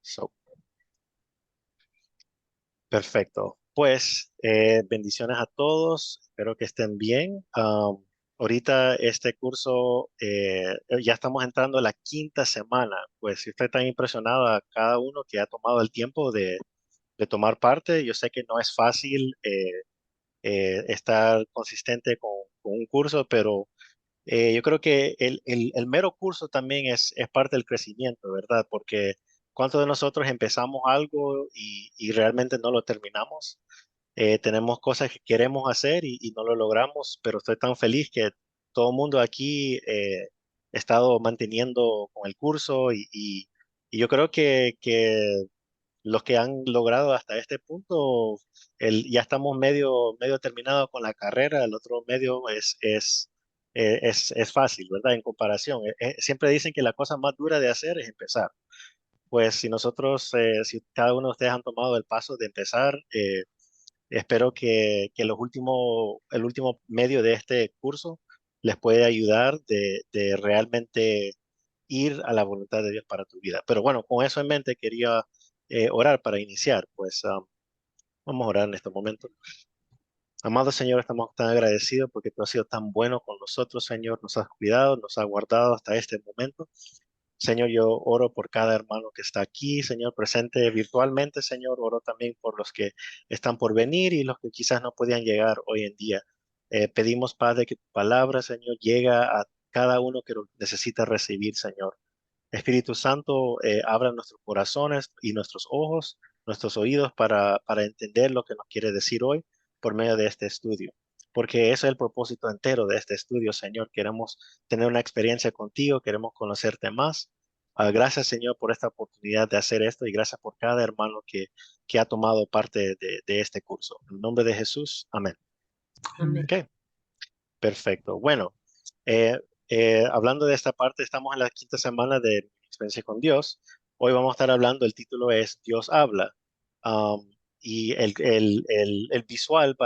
So, perfecto. Pues bendiciones a todos. Espero que estén bien. Ahorita este curso ya estamos entrando a la quinta semana. Pues si usted está impresionado a cada uno que ha tomado el tiempo de tomar parte, yo sé que no es fácil estar consistente con un curso, pero yo creo que el mero curso también es parte del crecimiento, ¿verdad? Porque ¿cuántos de nosotros empezamos algo y realmente no lo terminamos? Tenemos cosas que queremos hacer y no lo logramos, pero estoy tan feliz que todo el mundo aquí ha estado manteniendo con el curso y yo creo que los que han logrado hasta este punto, ya estamos medio terminados con la carrera, el otro medio es fácil, ¿verdad? En comparación. Siempre dicen que la cosa más dura de hacer es empezar. Pues si nosotros, si cada uno de ustedes han tomado el paso de empezar, espero que el último medio de este curso les puede ayudar de realmente ir a la voluntad de Dios para tu vida. Pero bueno, con eso en mente quería orar para iniciar. Pues vamos a orar en este momento. Amado Señor, estamos tan agradecidos porque tú has sido tan bueno con nosotros, Señor. Nos has cuidado, nos has guardado hasta este momento. Señor, yo oro por cada hermano que está aquí, Señor, presente virtualmente, Señor. Oro también por los que están por venir y los que quizás no podían llegar hoy en día. Pedimos, Padre, que tu palabra, Señor, llega a cada uno que lo necesita recibir, Señor. Espíritu Santo, abra nuestros corazones y nuestros ojos, nuestros oídos para entender lo que nos quiere decir hoy por medio de este estudio. Porque ese es el propósito entero de este estudio, Señor. Queremos tener una experiencia contigo, queremos conocerte más. Gracias, Señor, por esta oportunidad de hacer esto y gracias por cada hermano que ha tomado parte de este curso. En el nombre de Jesús, amén. Amén. Ok, perfecto. Bueno, eh, hablando de esta parte, estamos en la quinta semana de mi experiencia con Dios. Hoy vamos a estar hablando, el título es Dios habla. Um, y el visual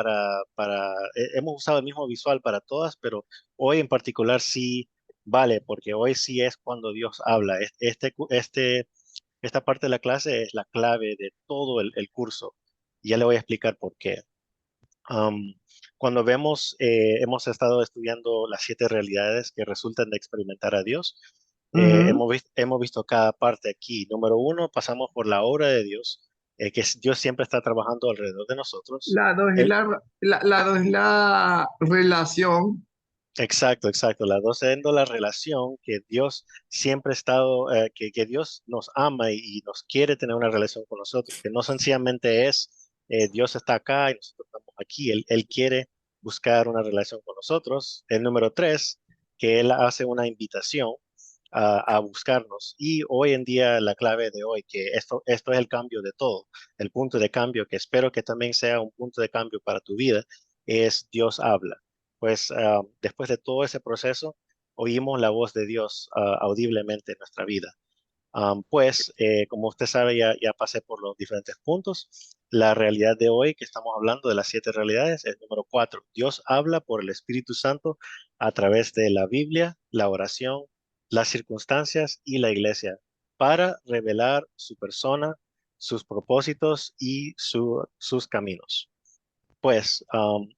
hemos usado el mismo visual para todas, pero hoy en particular sí vale, porque hoy sí es cuando Dios habla. Esta parte de la clase es la clave de todo el curso. Ya le voy a explicar por qué. Am, Cuando hemos estado estudiando las 7 realidades que resultan de experimentar a Dios, Ujú. hemos visto cada parte aquí. Número uno, pasamos por la obra de Dios, Dios siempre está trabajando alrededor de nosotros. La dos es El, la dos es la relación. exacto, exacto. La dos, siendo la relación que Dios siempre ha estado, que Dios nos ama y nos quiere tener una relación con nosotros, que no sencillamente es Dios está acá y nosotros estamos aquí. Él quiere buscar una relación con nosotros. El número tres, que Él hace una invitación a buscarnos. Y hoy en día la clave de hoy, que esto es el cambio de todo, el punto de cambio, que espero que también sea un punto de cambio para tu vida, es Dios habla. Pues después de todo ese proceso, oímos la voz de Dios audiblemente en nuestra vida. Como usted sabe, ya pasé por los diferentes puntos. La realidad de hoy que estamos hablando de las 7 realidades es número 4. Dios habla por el Espíritu Santo a través de la Biblia, la oración, las circunstancias y la iglesia para revelar su persona, sus propósitos y sus caminos. Pues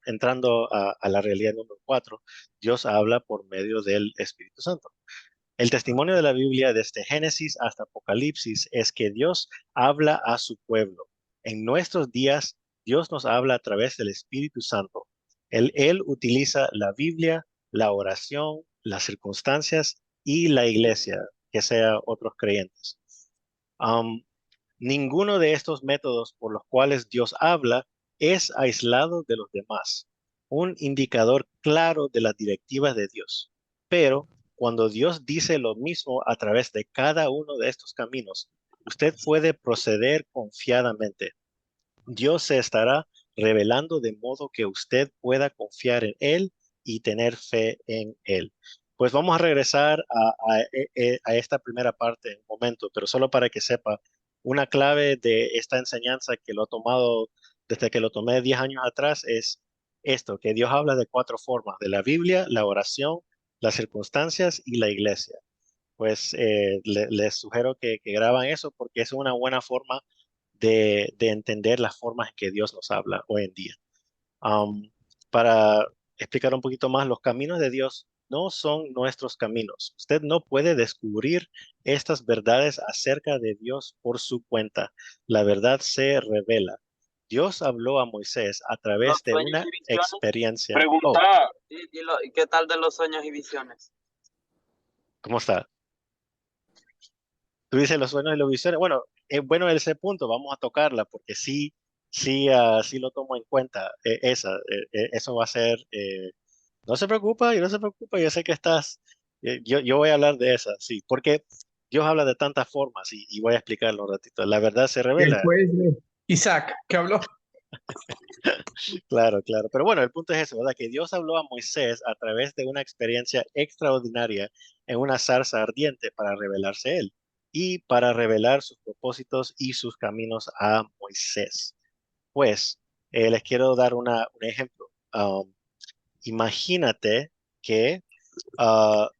entrando a la realidad número 4, Dios habla por medio del Espíritu Santo. El testimonio de la Biblia desde Génesis hasta Apocalipsis es que Dios habla a su pueblo. En nuestros días, Dios nos habla a través del Espíritu Santo. Él utiliza la Biblia, la oración, las circunstancias y la iglesia, que sea otros creyentes. Am, Ninguno de estos métodos por los cuales Dios habla es aislado de los demás, un indicador claro de las directivas de Dios. Pero cuando Dios dice lo mismo a través de cada uno de estos caminos, usted puede proceder confiadamente. Dios se estará revelando de modo que usted pueda confiar en Él y tener fe en Él. Pues vamos a regresar a esta primera parte en un momento, pero solo para que sepa, una clave de esta enseñanza que lo he tomado desde que lo tomé 10 años atrás es esto, que Dios habla de 4 formas, de la Biblia, la oración, las circunstancias y la iglesia. pues les sugiero que graban eso porque es una buena forma de entender las formas en que Dios nos habla hoy en día. Am, para explicar un poquito más, los caminos de Dios no son nuestros caminos. Usted no puede descubrir estas verdades acerca de Dios por su cuenta. La verdad se revela. Dios habló a Moisés a Los través de sueños una y visiones. experiencia. Oh, Pregunta, ¿y qué tal de los sueños y visiones? ¿cómo está? Tú dices los sueños y las visiones. Bueno, es bueno ese punto, vamos a tocarla porque sí, sí, sí lo tomo en cuenta. Eso va a ser, no se preocupa, y no se preocupa, yo sé que estás, yo voy a hablar de esa, sí, porque Dios habla de tantas formas y voy a explicarlo un ratito. La verdad se revela, Después de Isaac, que habló. claro, claro. Pero bueno, el punto es eso, ¿verdad? Que Dios habló a Moisés a través de una experiencia extraordinaria en una zarza ardiente para revelarse a él y para revelar sus propósitos y sus caminos a Moisés. Pues les quiero dar un ejemplo. Imagínate que Ah,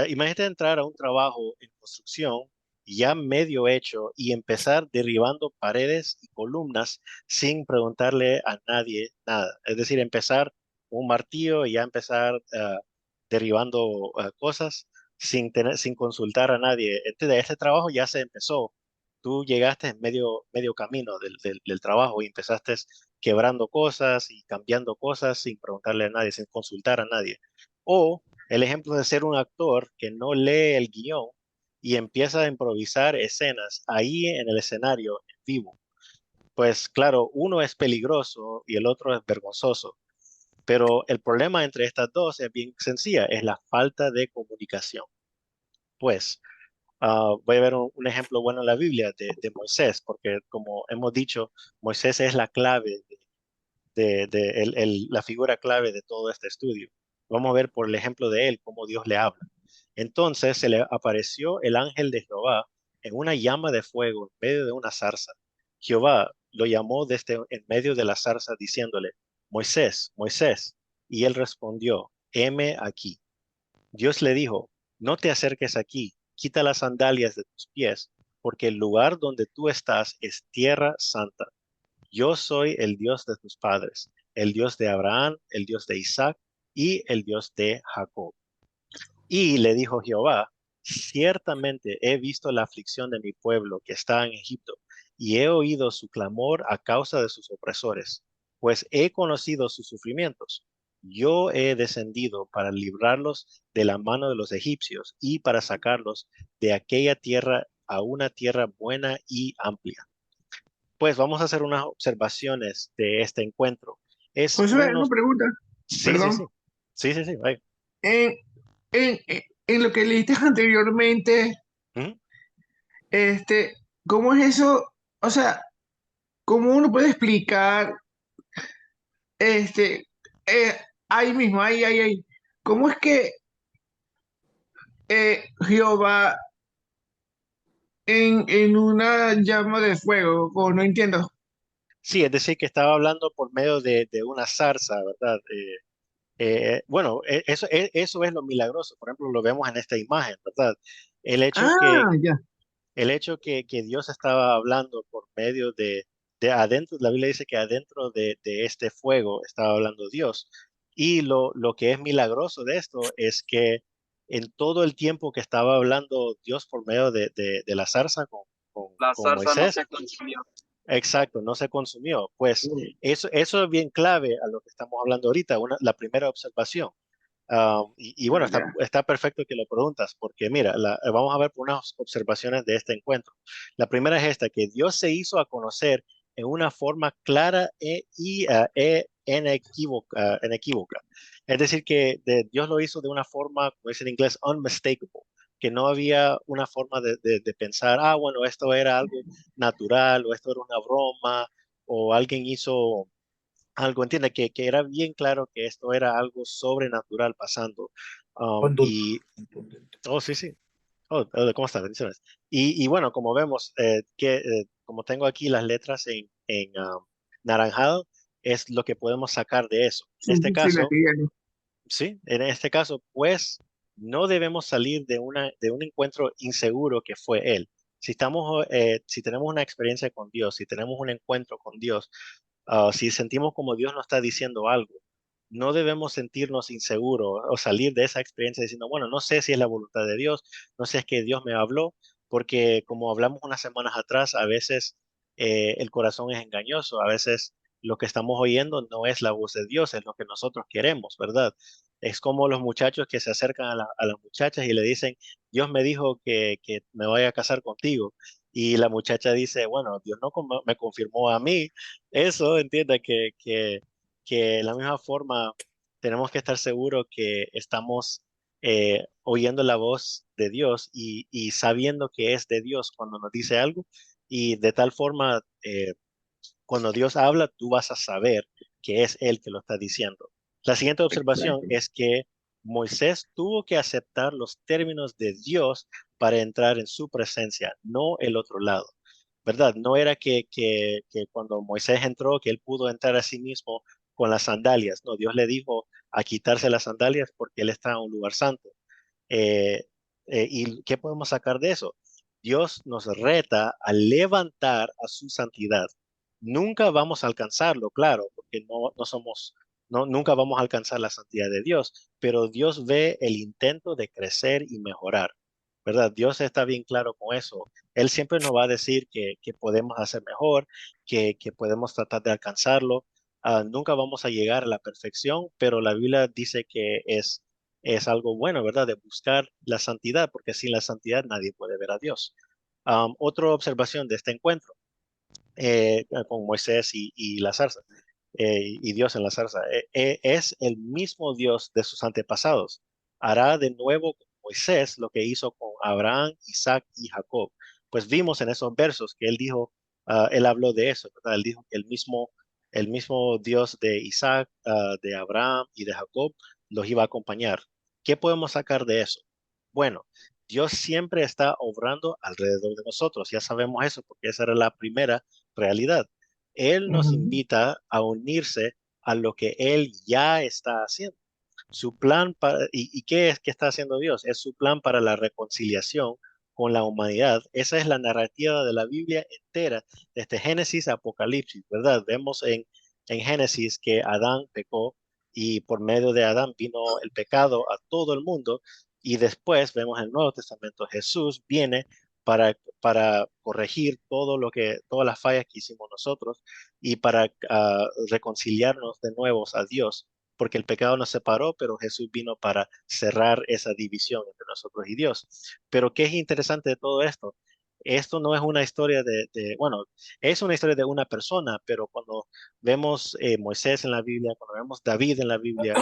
imagínate entrar a un trabajo en construcción ya medio hecho y empezar derribando paredes y columnas sin preguntarle a nadie nada. Es decir, empezar un martillo y ya empezar derribando cosas sin consultar a nadie. Este trabajo ya se empezó. Tú llegaste en medio camino del trabajo y empezaste quebrando cosas y cambiando cosas sin preguntarle a nadie, sin consultar a nadie. O el ejemplo de ser un actor que no lee el guión y empieza a improvisar escenas ahí en el escenario en vivo. Pues claro, uno es peligroso y el otro es vergonzoso, pero el problema entre estas dos es bien sencilla, es la falta de comunicación. Pues voy a ver un ejemplo bueno en la Biblia de Moisés, porque como hemos dicho, Moisés es la clave la figura clave de todo este estudio. Vamos a ver por el ejemplo de él cómo Dios le habla. Entonces se le apareció el ángel de Jehová en una llama de fuego en medio de una zarza. Jehová lo llamó desde en medio de la zarza diciéndole, Moisés, Moisés. Y él respondió, heme aquí. Dios le dijo, no te acerques aquí, quita las sandalias de tus pies, porque el lugar donde tú estás es tierra santa. Yo soy el Dios de tus padres, el Dios de Abraham, el Dios de Isaac y el Dios de Jacob. Y le dijo Jehová, ciertamente he visto la aflicción de mi pueblo que está en Egipto, y he oído su clamor a causa de sus opresores, pues he conocido sus sufrimientos. Yo he descendido para librarlos de la mano de los egipcios y para sacarlos de aquella tierra a una tierra buena y amplia. Pues vamos a hacer unas observaciones de este encuentro. Es Josué, una unos, pregunta, sí, sí, perdón. sí, sí, sí, sí, vaya. En, en lo que leíste anteriormente, Ujú. este, ¿cómo es eso? O sea, ¿cómo uno puede explicar, este, eh, ahí mismo, ahí, cómo es que Jehová en una llama de fuego? O no entiendo. Sí, es decir, que estaba hablando por medio de una zarza, ¿verdad? Bueno, eso es lo milagroso. Por ejemplo, lo vemos en esta imagen, ¿verdad? El hecho que, Ah, ya. que Dios estaba hablando por medio de adentro, la Biblia dice que adentro de este fuego estaba hablando Dios. Y lo que es milagroso de esto es que en todo el tiempo que estaba hablando Dios por medio de la zarza La con zarza no Moisés, se consumió. exacto, no se consumió. Pues eso es bien clave a lo que estamos hablando ahorita, la primera observación. Y bueno, Ya. está perfecto que lo preguntas, porque mira, vamos a ver por unas observaciones de este encuentro. La primera es esta, que Dios se hizo a conocer en una forma clara y inequívoca. Es decir, que Dios lo hizo de una forma, como dice en inglés, unmistakable, que no había una forma de pensar, bueno, esto era algo natural o esto era una broma o alguien hizo algo, entiende que era bien claro que esto era algo sobrenatural pasando. Y, oh, sí, sí. Oh, ¿cómo estás? Bendiciones. Y bueno, como vemos, como tengo aquí las letras en naranjado, es lo que podemos sacar de eso. En Sí, este sí, sí, la caso, estoy viendo. sí, en este caso, pues no debemos salir de un encuentro inseguro que fue Él. Si tenemos una experiencia con Dios, si tenemos un encuentro con Dios, si sentimos como Dios nos está diciendo algo, no debemos sentirnos inseguros o salir de esa experiencia diciendo, bueno, no sé si es la voluntad de Dios, no sé si es que Dios me habló, porque como hablamos unas semanas atrás, a veces el corazón es engañoso, a veces lo que estamos oyendo no es la voz de Dios, es lo que nosotros queremos, ¿verdad? Es como los muchachos que se acercan a las muchachas y le dicen, Dios me dijo que me vaya a casar contigo. Y la muchacha dice, bueno, Dios no me confirmó a mí eso, entienda que de la misma forma tenemos que estar seguros que estamos oyendo la voz de Dios y sabiendo que es de Dios cuando nos dice algo y de tal forma cuando Dios habla tú vas a saber que es Él que lo está diciendo. La siguiente observación Exacto. es que Moisés tuvo que aceptar los términos de Dios para entrar en su presencia, no el otro lado. ¿Verdad? No era que cuando Moisés entró, que él pudo entrar a sí mismo con las sandalias. No, Dios le dijo a quitarse las sandalias porque él está en un lugar santo. Eh, ¿Y qué podemos sacar de eso? Dios nos reta a levantar a su santidad. Nunca vamos a alcanzarlo, claro, porque no somos, no, nunca vamos a alcanzar la santidad de Dios, pero Dios ve el intento de crecer y mejorar, ¿verdad? Dios está bien claro con eso. Él siempre nos va a decir que podemos hacer mejor, que podemos tratar de alcanzarlo. Nunca vamos a llegar a la perfección, pero la Biblia dice que es algo bueno, ¿verdad? De buscar la santidad, porque sin la santidad nadie puede ver a Dios. Otra observación de este encuentro con Moisés y la zarza, y Dios en la zarza, es el mismo Dios de sus antepasados. Hará de nuevo con Moisés lo que hizo con Abraham, Isaac y Jacob. Pues vimos en esos versos que él dijo, él habló de eso, ¿verdad? Él dijo que el mismo Dios de Isaac, de Abraham y de Jacob los iba a acompañar. ¿Qué podemos sacar de eso? Bueno, Dios siempre está obrando alrededor de nosotros. Ya sabemos eso porque esa era la primera realidad. Él nos Ujú. invita a unirse a lo que Él ya está haciendo. Su plan ¿y qué es que está haciendo Dios? Es su plan para la reconciliación con la humanidad. Esa es la narrativa de la Biblia entera, desde Génesis a Apocalipsis, ¿verdad? Vemos en Génesis que Adán pecó y por medio de Adán vino el pecado a todo el mundo y después vemos en el Nuevo Testamento Jesús viene para corregir todas las fallas que hicimos nosotros y para reconciliarnos de nuevo a Dios porque el pecado nos separó, pero Jesús vino para cerrar esa división entre nosotros y Dios. Pero ¿qué es interesante de todo esto? Esto no es una historia bueno, es una historia de una persona, pero cuando vemos Moisés en la Biblia, cuando vemos David en la Biblia,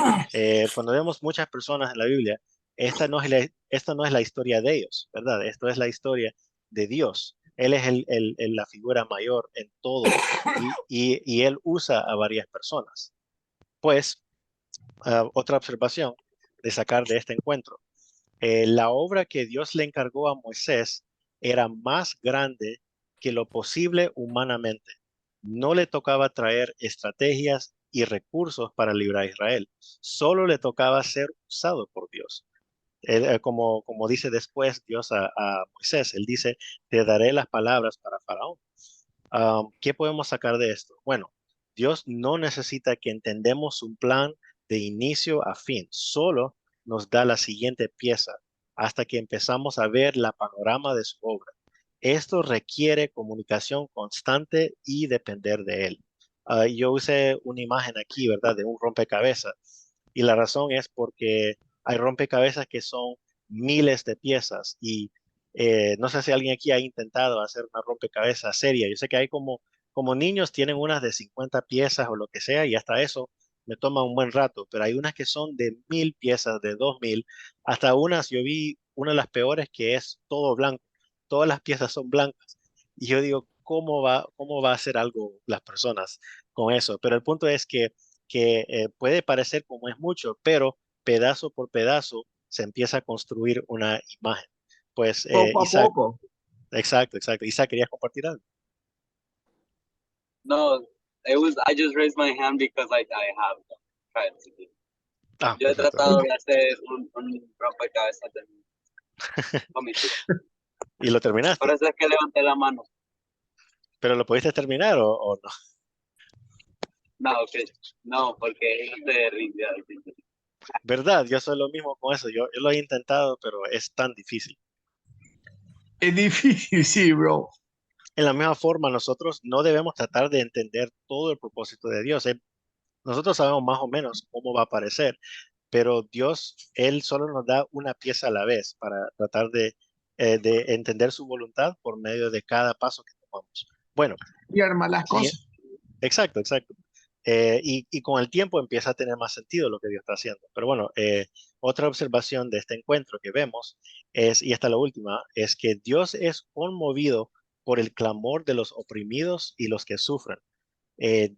cuando vemos muchas personas en la Biblia, esta no es la historia de ellos, ¿verdad? Esto es la historia de Dios. Él es la figura mayor en todo y Él usa a varias personas. Pues otra observación de sacar de este encuentro. La obra que Dios le encargó a Moisés era más grande que lo posible humanamente. No le tocaba traer estrategias y recursos para librar a Israel. Solo le tocaba ser usado por Dios. Como dice después Dios a Moisés, él dice, te daré las palabras para Faraón. ¿Qué podemos sacar de esto? Bueno, Dios no necesita que entendamos un plan de inicio a fin, solo nos da la siguiente pieza hasta que empezamos a ver la panorama de su obra. Esto requiere comunicación constante y depender de Él. Yo usé una imagen aquí, ¿verdad? De un rompecabezas. Y la razón es porque hay rompecabezas que son miles de piezas y no sé si alguien aquí ha intentado hacer una rompecabezas seria. Yo sé que hay como niños tienen unas de 50 piezas o lo que sea y hasta eso me toma un buen rato, pero hay unas que son de 1000 piezas, de 2000, hasta unas, yo vi una de las peores que es todo blanco, todas las piezas son blancas. Y yo digo, ¿cómo va a hacer algo las personas con eso? Pero el punto es que puede parecer como es mucho, pero pedazo por pedazo se empieza a construir una imagen. Pues Poco a Isaac, poco. exacto, exacto. Isaac, ¿querías compartir algo? No, I just raised my hand because I have tried to do. Ah, Yo he perfecto. tratado de hacer un rompecabezas con mis hijos. ¿Y lo Por terminaste? eso es que levanté la mano. ¿Pero lo pudiste terminar o no? No, ok. No, porque ellos se rindió al principio. ¿Verdad? Yo soy lo mismo con eso. Yo lo he intentado, pero es tan difícil. Es difícil, sí, bro. En la misma forma, nosotros no debemos tratar de entender todo el propósito de Dios. Nosotros sabemos más o menos cómo va a aparecer, pero Dios, Él solo nos da una pieza a la vez para tratar de entender su voluntad por medio de cada paso que tomamos. Bueno, Y armar las sí, cosas. exacto, exacto. Y con el tiempo empieza a tener más sentido lo que Dios está haciendo. Pero bueno, otra observación de este encuentro que vemos es, y esta es la última, es que Dios es conmovido por el clamor de los oprimidos y los que sufren.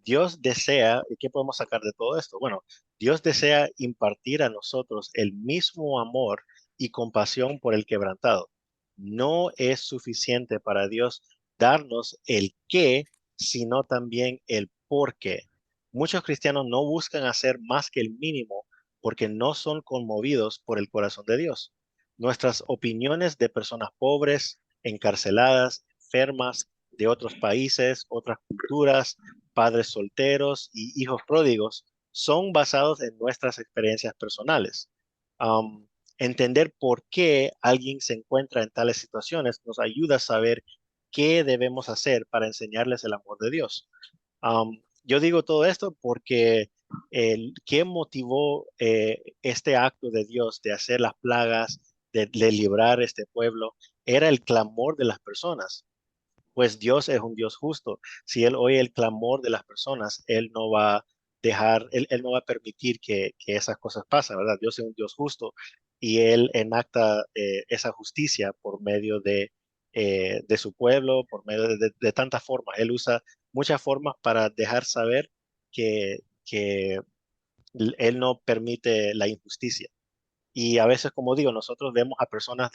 Dios desea, ¿y qué podemos sacar de todo esto? Bueno, Dios desea impartir a nosotros el mismo amor y compasión por el quebrantado. No es suficiente para Dios darnos el qué, sino también el por qué. Muchos cristianos no buscan hacer más que el mínimo porque no son conmovidos por el corazón de Dios. Nuestras opiniones de personas pobres, encarceladas, enfermas, de otros países, otras culturas, padres solteros y hijos pródigos son basados en nuestras experiencias personales. Um, Entender por qué alguien se encuentra en tales situaciones nos ayuda a saber qué debemos hacer para enseñarles el amor de Dios. Yo digo todo esto porque ¿qué motivó este acto de Dios de hacer las plagas, de librar este pueblo? Era el clamor de las personas, pues Dios es un Dios justo. Si Él oye el clamor de las personas, Él no va a dejar, Él no va a permitir que esas cosas pasen, ¿verdad? Dios es un Dios justo y Él enacta esa justicia por medio de su pueblo, por medio de tantas formas. Él usa muchas formas para dejar saber que Él no permite la injusticia. Y a veces, como digo, nosotros vemos a personas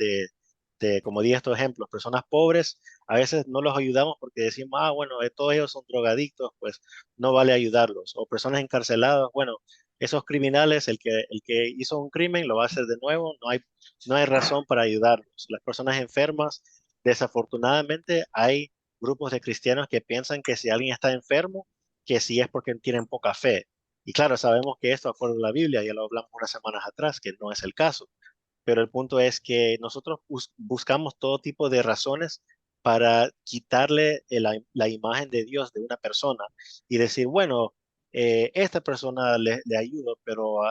como di estos ejemplos, personas pobres, a veces no los ayudamos porque decimos, ah, bueno, todos ellos son drogadictos, pues no vale ayudarlos. O personas encarceladas, bueno, esos criminales, el que hizo un crimen lo va a hacer de nuevo, no hay razón para ayudarlos. Las personas enfermas, desafortunadamente, hay grupos de cristianos que piensan que si alguien está enfermo, que si es porque tienen poca fe. Y claro, sabemos que esto, acuerdo a la Biblia, ya lo hablamos unas semanas atrás, que no es el caso. Pero el punto es que nosotros buscamos todo tipo de razones para quitarle la imagen de Dios de una persona y decir, bueno, esta persona le ayudo, pero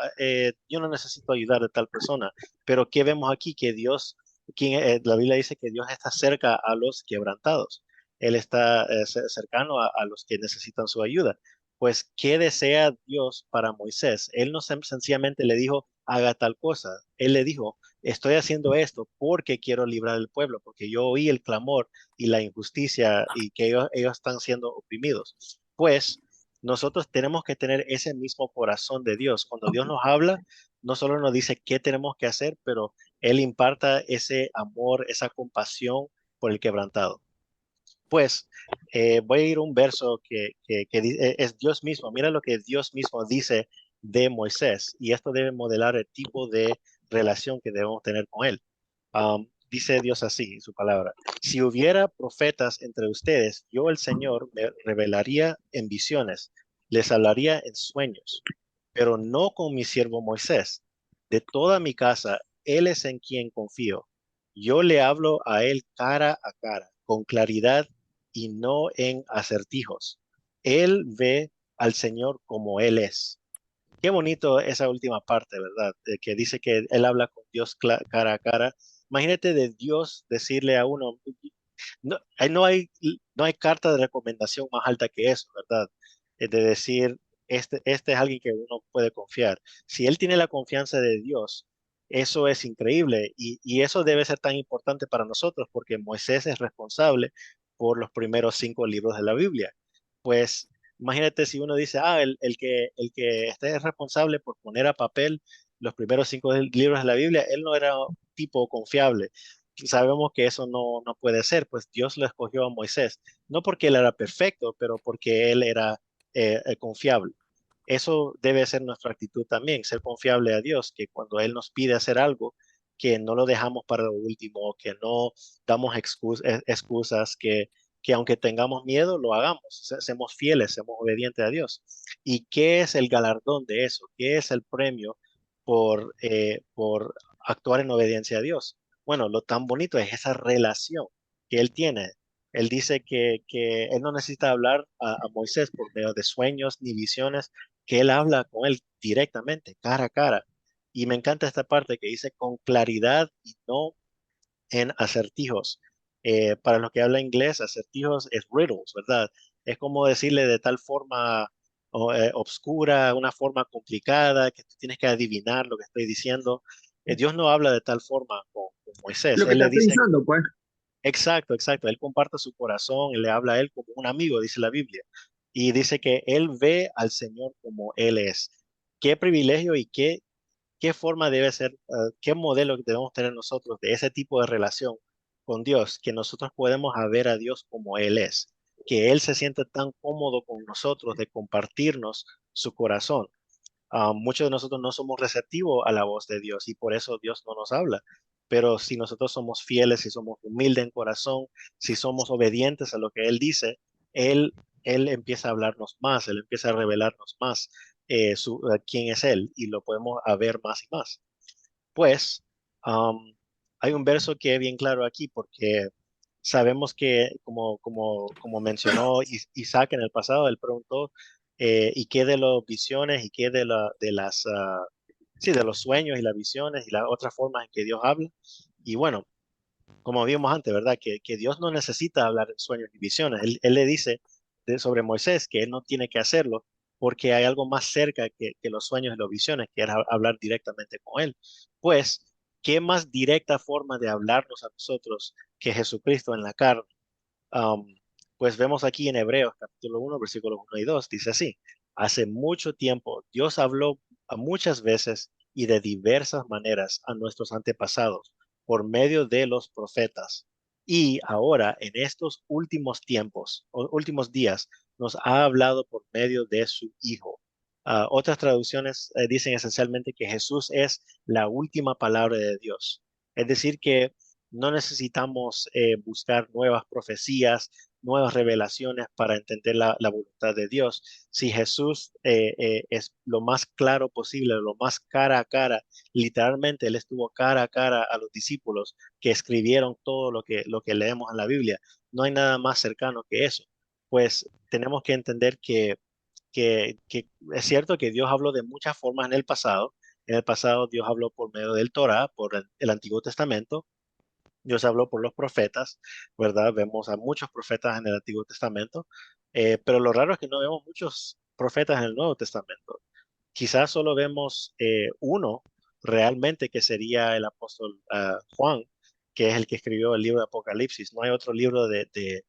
yo no necesito ayudar de tal persona. Pero ¿qué vemos aquí? Que Dios, la Biblia dice que Dios está cerca a los quebrantados. Él está cercano a los que necesitan su ayuda. Pues, ¿qué desea Dios para Moisés? Él no sencillamente le dijo, haga tal cosa. Él le dijo, estoy haciendo esto porque quiero librar al pueblo, porque yo oí el clamor y la injusticia y que ellos están siendo oprimidos. Pues nosotros tenemos que tener ese mismo corazón de Dios. Cuando Dios nos habla, no solo nos dice qué tenemos que hacer, pero Él imparta ese amor, esa compasión por el quebrantado. Pues voy a ir a un verso que es Dios mismo. Mira lo que Dios mismo dice de Moisés y esto debe modelar el tipo de relación que debemos tener con él. Dice Dios así en su palabra: si hubiera profetas entre ustedes, yo el Señor me revelaría en visiones, les hablaría en sueños, pero no con mi siervo Moisés. De toda mi casa, él es en quien confío. Yo le hablo a él cara a cara, con claridad y no en acertijos. Él ve al Señor como Él es. Qué bonito esa última parte, ¿verdad? Que dice que Él habla con Dios cara a cara. Imagínate de Dios decirle a uno, no hay carta de recomendación más alta que eso, ¿verdad? De decir, este es alguien que uno puede confiar. Si Él tiene la confianza de Dios, eso es increíble y eso debe ser tan importante para nosotros porque Moisés es responsable por los primeros 5 libros de la Biblia. Pues imagínate si uno dice, el que esté responsable por poner a papel los primeros 5 libros de la Biblia, él no era un tipo confiable. Sabemos que eso no puede ser, pues Dios lo escogió a Moisés, no porque él era perfecto, pero porque él era confiable. eso debe ser nuestra actitud también, ser confiable a Dios, que cuando Él nos pide hacer algo, que no lo dejamos para lo último, que no damos excusas, que aunque tengamos miedo, lo hagamos, seamos fieles, seamos obedientes a Dios. ¿Y qué es el galardón de eso? ¿Qué es el premio por actuar en obediencia a Dios? Bueno, lo tan bonito es esa relación que Él tiene. Él dice que Él no necesita hablar a Moisés por medio de sueños ni visiones, que Él habla con Él directamente, cara a cara. Y me encanta esta parte que dice con claridad y no en acertijos. Para los que hablan inglés, acertijos es riddles, ¿verdad? Es como decirle de tal forma obscura, una forma complicada, que tú tienes que adivinar lo que estoy diciendo. Dios no habla de tal forma con Moisés. Lo que Él le estás dice, pensando, pues. exacto, exacto, él comparte su corazón, él le habla a él como un amigo, dice la Biblia. Y dice que él ve al Señor como Él es. Qué privilegio y qué forma debe ser, qué modelo debemos tener nosotros de ese tipo de relación con Dios, que nosotros podemos ver a Dios como Él es, que Él se siente tan cómodo con nosotros de compartirnos su corazón. Muchos de nosotros no somos receptivos a la voz de Dios y por eso Dios no nos habla. Pero si nosotros somos fieles, si somos humildes en corazón, si somos obedientes a lo que Él dice, Él empieza a hablarnos más, Él empieza a revelarnos más quién es Él y lo podemos ver más y más. Pues hay un verso que es bien claro aquí porque sabemos que, como mencionó Isaac en el pasado, él preguntó, ¿y qué de las visiones y qué sí, de los sueños y las visiones y las otras formas en que Dios habla? Y bueno, como vimos antes, ¿verdad? Que Dios no necesita hablar en sueños ni visiones. Él le dice sobre Moisés que él no tiene que hacerlo porque hay algo más cerca que los sueños y las visiones, que era hablar directamente con él. Pues, ¿qué más directa forma de hablarnos a nosotros que Jesucristo en la carne? Um, pues vemos aquí en Hebreos capítulo 1, versículos 1 y 2, dice así, hace mucho tiempo Dios habló a muchas veces y de diversas maneras a nuestros antepasados por medio de los profetas. Y ahora, en estos últimos tiempos, o últimos días, nos ha hablado por medio de su Hijo. Otras traducciones dicen esencialmente que Jesús es la última palabra de Dios. Es decir, que no necesitamos buscar nuevas profecías, nuevas revelaciones para entender la voluntad de Dios. Si Jesús es lo más claro posible, lo más cara a cara, literalmente Él estuvo cara a cara a los discípulos que escribieron todo lo que leemos en la Biblia. No hay nada más cercano que eso. Pues tenemos que entender que es cierto que Dios habló de muchas formas en el pasado. En el pasado Dios habló por medio del Torah, por el Antiguo Testamento. Dios habló por los profetas, ¿verdad? Vemos a muchos profetas en el Antiguo Testamento, pero lo raro es que no vemos muchos profetas en el Nuevo Testamento. Quizás solo vemos uno realmente que sería el apóstol Juan, que es el que escribió el libro de Apocalipsis. No hay otro libro de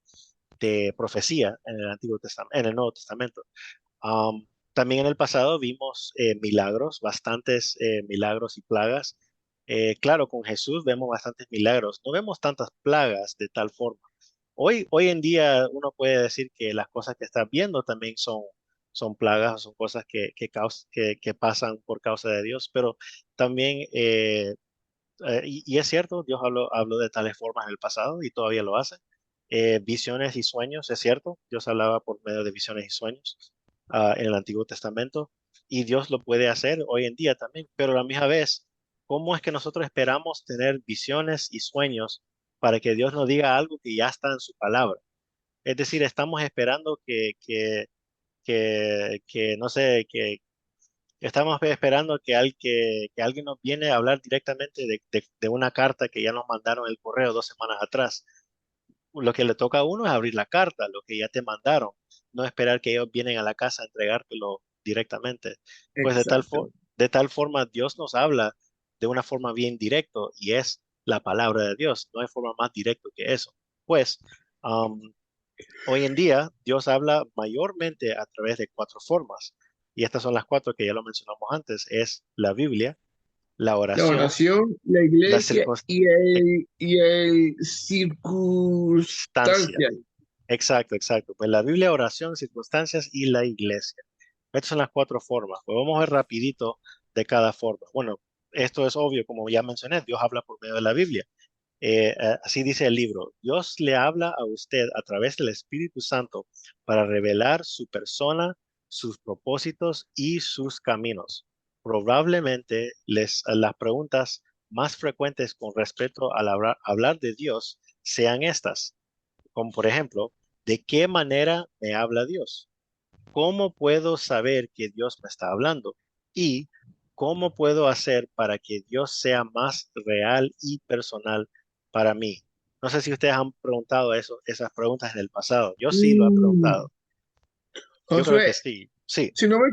profecía en el Antiguo Testamento, en el Nuevo Testamento. También en el pasado vimos milagros, bastantes milagros y plagas. Claro, con Jesús vemos bastantes milagros, no vemos tantas plagas de tal forma. Hoy en día uno puede decir que las cosas que estás viendo también son plagas, son cosas que pasan por causa de Dios, pero también, y es cierto, Dios habló de tales formas en el pasado y todavía lo hace. Visiones y sueños, es cierto, Dios hablaba por medio de visiones y sueños en el Antiguo Testamento y Dios lo puede hacer hoy en día también, pero a la misma vez, ¿cómo es que nosotros esperamos tener visiones y sueños para que Dios nos diga algo que ya está en su palabra? Es decir, estamos esperando no sé, que estamos esperando que alguien nos viene a hablar directamente de una carta que ya nos mandaron el correo 2 semanas atrás. Lo que le toca a uno es abrir la carta, lo que ya te mandaron, no esperar que ellos vienen a la casa a entregártelo directamente. Pues Exacto. de tal forma Dios nos habla de una forma bien directa y es la palabra de Dios. No hay forma más directa que eso. Pues um, hoy en día Dios habla mayormente a través de 4 formas y estas son las 4 que ya lo mencionamos antes. Es la Biblia, la La oración, oración, la la iglesia y el circunstancia. circunstancia. Exacto, exacto. Pues la Biblia, oración, circunstancias y la iglesia. Estas son las cuatro formas. Pues vamos a ver rapidito de cada forma. Bueno, esto es obvio, como ya mencioné, Dios habla por medio de la Biblia. Así dice el libro, Dios le habla a usted a través del Espíritu Santo para revelar su persona, sus propósitos y sus caminos. Probablemente las preguntas más frecuentes con respecto al hablar de Dios sean estas, como por ejemplo, ¿de qué manera me habla Dios? ¿Cómo puedo saber que Dios me está hablando? Y ¿cómo puedo hacer para que Dios sea más real y personal para mí? No sé si ustedes han preguntado esas preguntas en el pasado. Yo sí lo he Mm, preguntado. Yo creo Josué, que sí. Sí, si no me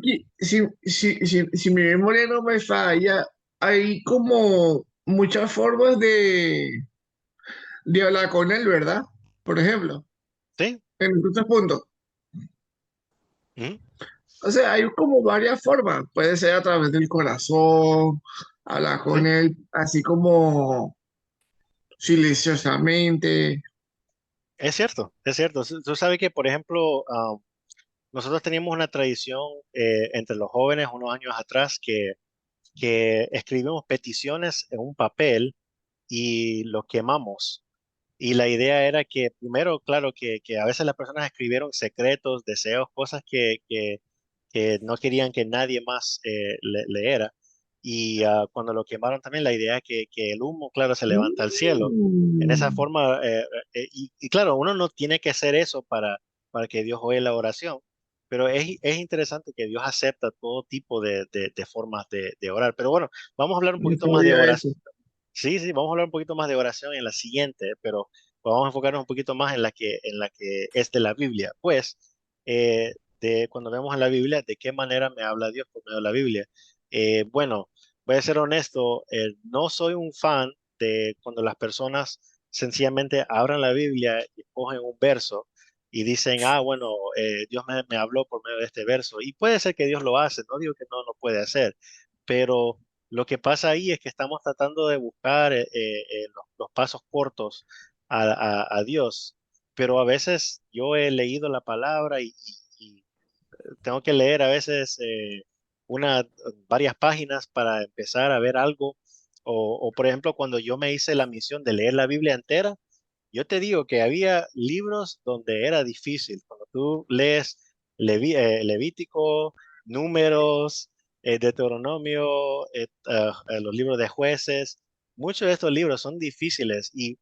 si mi memoria no me falla, hay como muchas formas de hablar con él, ¿verdad? Por ejemplo, sí. en estos puntos. Ujú, O sea, hay como varias formas. Puede ser a través del corazón, hablar con sí, él así como silenciosamente. es cierto, es cierto. Tú sabes que, por ejemplo, nosotros teníamos una tradición entre los jóvenes unos años atrás que escribimos peticiones en un papel y lo quemamos. Y la idea era que primero, claro, que a veces las personas escribieron secretos, deseos, cosas que no querían que nadie más leera. Y cuando lo quemaron también, la idea es que el humo, claro, se levanta al cielo. En esa Mm, forma, y claro, uno no tiene que hacer eso para que Dios oye la oración, pero es interesante que Dios acepta todo tipo de formas de orar. Pero bueno, vamos a hablar un no poquito más de sabía eso. oración. Sí, sí, vamos a hablar un poquito más de oración en la siguiente, pero vamos a enfocarnos un poquito más en la que es de la Biblia. Pues, de cuando vemos en la Biblia, ¿de qué manera me habla Dios por medio de la Biblia? Bueno, voy a ser honesto, no soy un fan de cuando las personas sencillamente abran la Biblia y cogen un verso y dicen, ah, bueno, Dios me habló por medio de este verso. Y puede ser que Dios lo hace, no digo que no lo puede hacer, pero lo que pasa ahí es que estamos tratando de buscar los pasos cortos a Dios, pero a veces yo he leído la palabra y tengo que leer a veces varias páginas para empezar a ver algo. Por ejemplo, cuando yo me hice la misión de leer la Biblia entera, yo te digo que había libros donde era difícil. Cuando tú lees Levítico, Números, Deuteronomio, los libros de jueces, muchos de estos libros son difíciles y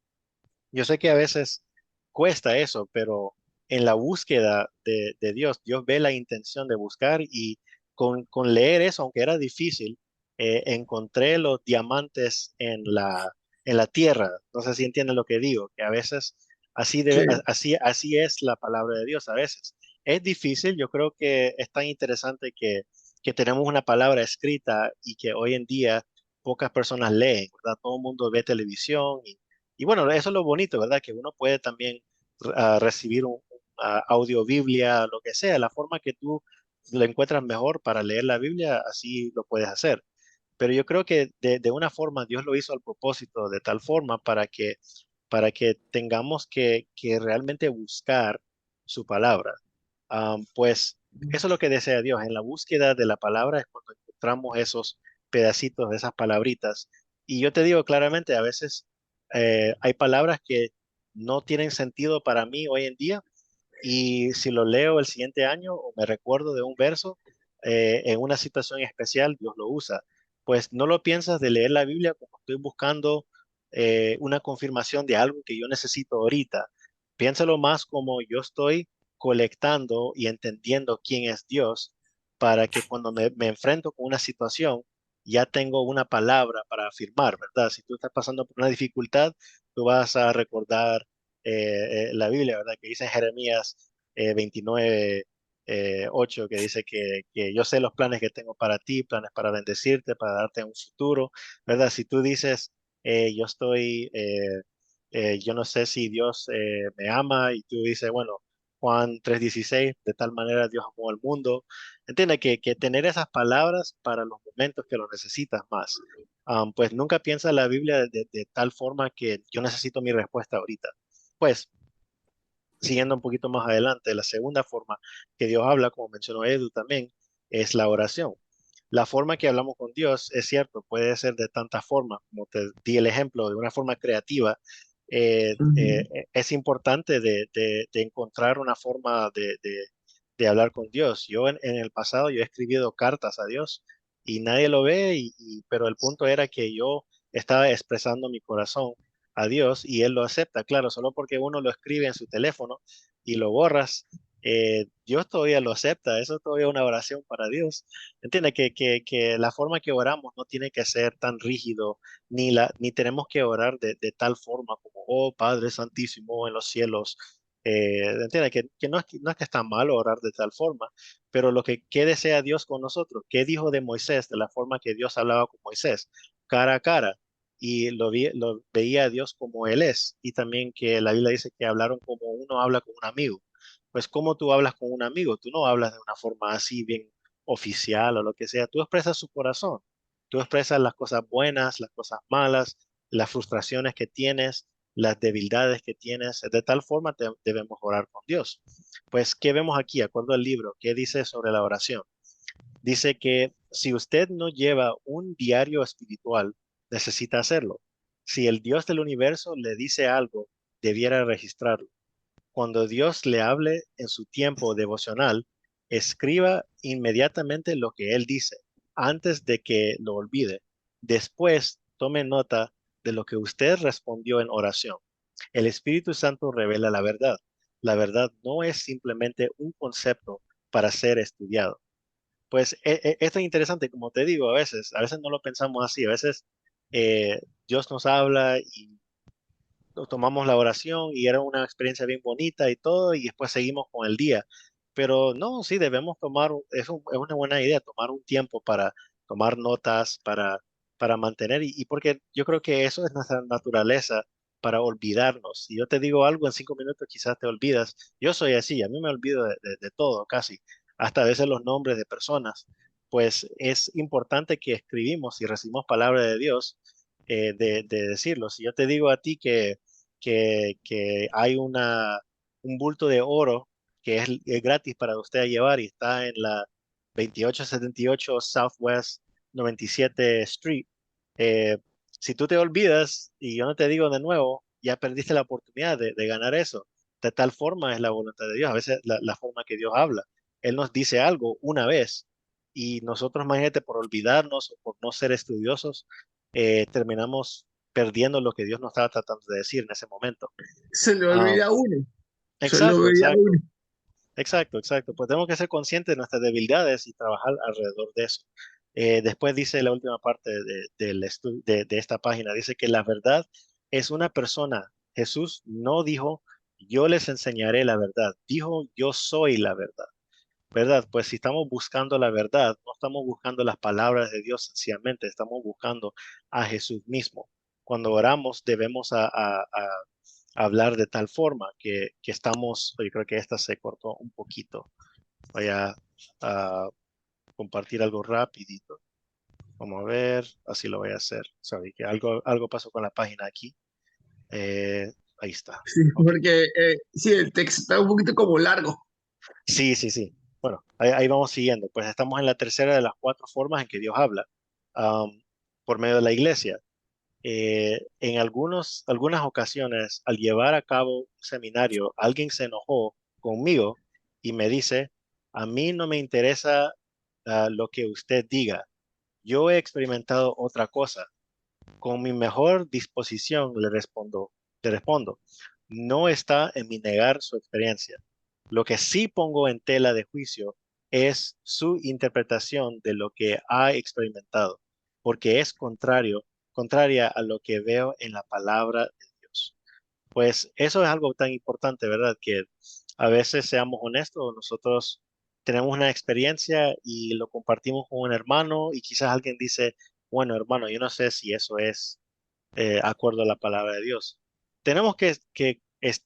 yo sé que a veces cuesta eso, pero en la búsqueda de Dios, Dios ve la intención de buscar y con leer eso, aunque era difícil, encontré los diamantes en la tierra. No sé si entienden lo que digo, que a veces Sí, así es la palabra de Dios a veces. Es difícil, yo creo que es tan interesante que tenemos una palabra escrita y que hoy en día pocas personas leen, ¿verdad? Todo el mundo ve televisión y bueno, eso es lo bonito, ¿verdad? Que uno puede también recibir un audio Biblia, lo que sea, la forma que tú lo encuentras mejor para leer la Biblia, así lo puedes hacer. Pero yo creo que de una forma Dios lo hizo al propósito, de tal forma para que tengamos que realmente buscar su palabra. Pues eso es lo que desea Dios. En la búsqueda de la palabra es cuando encontramos esos pedacitos de esas palabritas. Y yo te digo claramente, a veces hay palabras que no tienen sentido para mí hoy en día y si lo leo el siguiente año o me recuerdo de un verso en una situación especial, Dios lo usa. Pues no lo piensas de leer la Biblia como estoy buscando una confirmación de algo que yo necesito ahorita. Piénsalo más como yo estoy colectando y entendiendo quién es Dios para que cuando me enfrento con una situación, ya tengo una palabra para afirmar, ¿verdad? Si tú estás pasando por una dificultad, tú vas a recordar la Biblia, ¿verdad? Que dice en Jeremías 29, 8, que dice que yo sé los planes que tengo para ti, planes para bendecirte, para darte un futuro, ¿verdad? Si tú dices, yo no sé si Dios me ama y tú dices, bueno, Juan 3:16, de tal manera Dios amó al mundo. Entiende que tener esas palabras para los momentos que lo necesitas más. Pues nunca piensa la Biblia de tal forma que yo necesito mi respuesta ahorita. Pues, siguiendo un poquito más adelante, la segunda forma que Dios habla, como mencionó Edu también, es la oración. La forma que hablamos con Dios, es cierto, puede ser de tantas formas, como te di el ejemplo, de una forma creativa. Ujú. Es importante de encontrar una forma de hablar con Dios. Yo en el pasado yo he escribido cartas a Dios y nadie lo ve, pero el punto era que yo estaba expresando mi corazón a Dios y Él lo acepta. Claro, solo porque uno lo escribe en su teléfono y lo borras, Dios todavía lo acepta. Eso todavía es una oración para Dios. Entiende que la forma que oramos no tiene que ser tan rígido, ni tenemos que orar de tal forma como, oh Padre Santísimo en los cielos. Entiende que no es que está mal orar de tal forma, pero lo que ¿qué desea Dios con nosotros? ¿Qué dijo de Moisés, de la forma que Dios hablaba con Moisés? Cara a cara. Y lo veía a Dios como Él es. Y también que la Biblia dice que hablaron como uno habla con un amigo. Pues como tú hablas con un amigo, tú no hablas de una forma así bien oficial o lo que sea, tú expresas su corazón, tú expresas las cosas buenas, las cosas malas, las frustraciones que tienes, las debilidades que tienes, de tal forma debemos orar con Dios. Pues, ¿qué vemos aquí? Acuerdo al libro, ¿qué dice sobre la oración? Dice que si usted no lleva un diario espiritual, necesita hacerlo. Si el Dios del universo le dice algo, debiera registrarlo. Cuando Dios le hable en su tiempo devocional, escriba inmediatamente lo que Él dice, antes de que lo olvide. Después, tome nota de lo que usted respondió en oración. El Espíritu Santo revela la verdad. La verdad no es simplemente un concepto para ser estudiado. Pues esto es interesante, como te digo, a veces no lo pensamos así, a veces Dios nos habla y tomamos la oración y era una experiencia bien bonita y todo, y después seguimos con el día. Pero no, sí, debemos tomar, es una buena idea tomar un tiempo para tomar notas, para mantener, y porque yo creo que eso es nuestra naturaleza para olvidarnos. Si yo te digo algo en 5 minutos, quizás te olvidas. Yo soy así, a mí me olvido de todo, casi, hasta a veces los nombres de personas. Pues es importante que escribimos y recibimos palabra de Dios, de decirlo. Si yo te digo a ti que hay un bulto de oro que es gratis para usted llevar y está en la 2878 Southwest 97 Street. eh, si tú te olvidas y yo no te digo de nuevo, ya perdiste la oportunidad de ganar eso. De tal forma es la voluntad de Dios. A veces la forma que Dios habla. Él nos dice algo una vez y nosotros, imagínate, por olvidarnos o por no ser estudiosos, terminamos perdiendo lo que Dios nos estaba tratando de decir en ese momento. Se le Ah, olvida a uno, se le exacto, olvida a exacto, uno. exacto. Pues tenemos que ser conscientes de nuestras debilidades y trabajar alrededor de eso. Después dice la última parte de esta página, dice que la verdad es una persona. Jesús no dijo, yo les enseñaré la verdad, dijo, yo soy la verdad. ¿Verdad? Pues si estamos buscando la verdad, no estamos buscando las palabras de Dios sencillamente, estamos buscando a Jesús mismo. Cuando oramos debemos hablar de tal forma que estamos, yo creo que esta se cortó un poquito. Voy a compartir algo rapidito. Vamos a ver, así lo voy a hacer. Sorry, que algo pasó con la página aquí. Ahí está. Sí, Ok. porque sí, el texto está un poquito como largo. Sí. Bueno, ahí vamos siguiendo. Pues estamos en la tercera de las cuatro formas en que Dios habla, am, por medio de la iglesia. En algunas ocasiones, al llevar a cabo un seminario, alguien se enojó conmigo y me dice, a mí no me interesa lo que usted diga. Yo he experimentado otra cosa. Con mi mejor disposición le respondo, no está en mi negar su experiencia. Lo que sí pongo en tela de juicio es su interpretación de lo que ha experimentado, porque es contraria a lo que veo en la palabra de Dios. Pues eso es algo tan importante, ¿verdad? Que a veces seamos honestos, nosotros tenemos una experiencia y lo compartimos con un hermano y quizás alguien dice, bueno, hermano, yo no sé si eso es acuerdo a la palabra de Dios. Tenemos que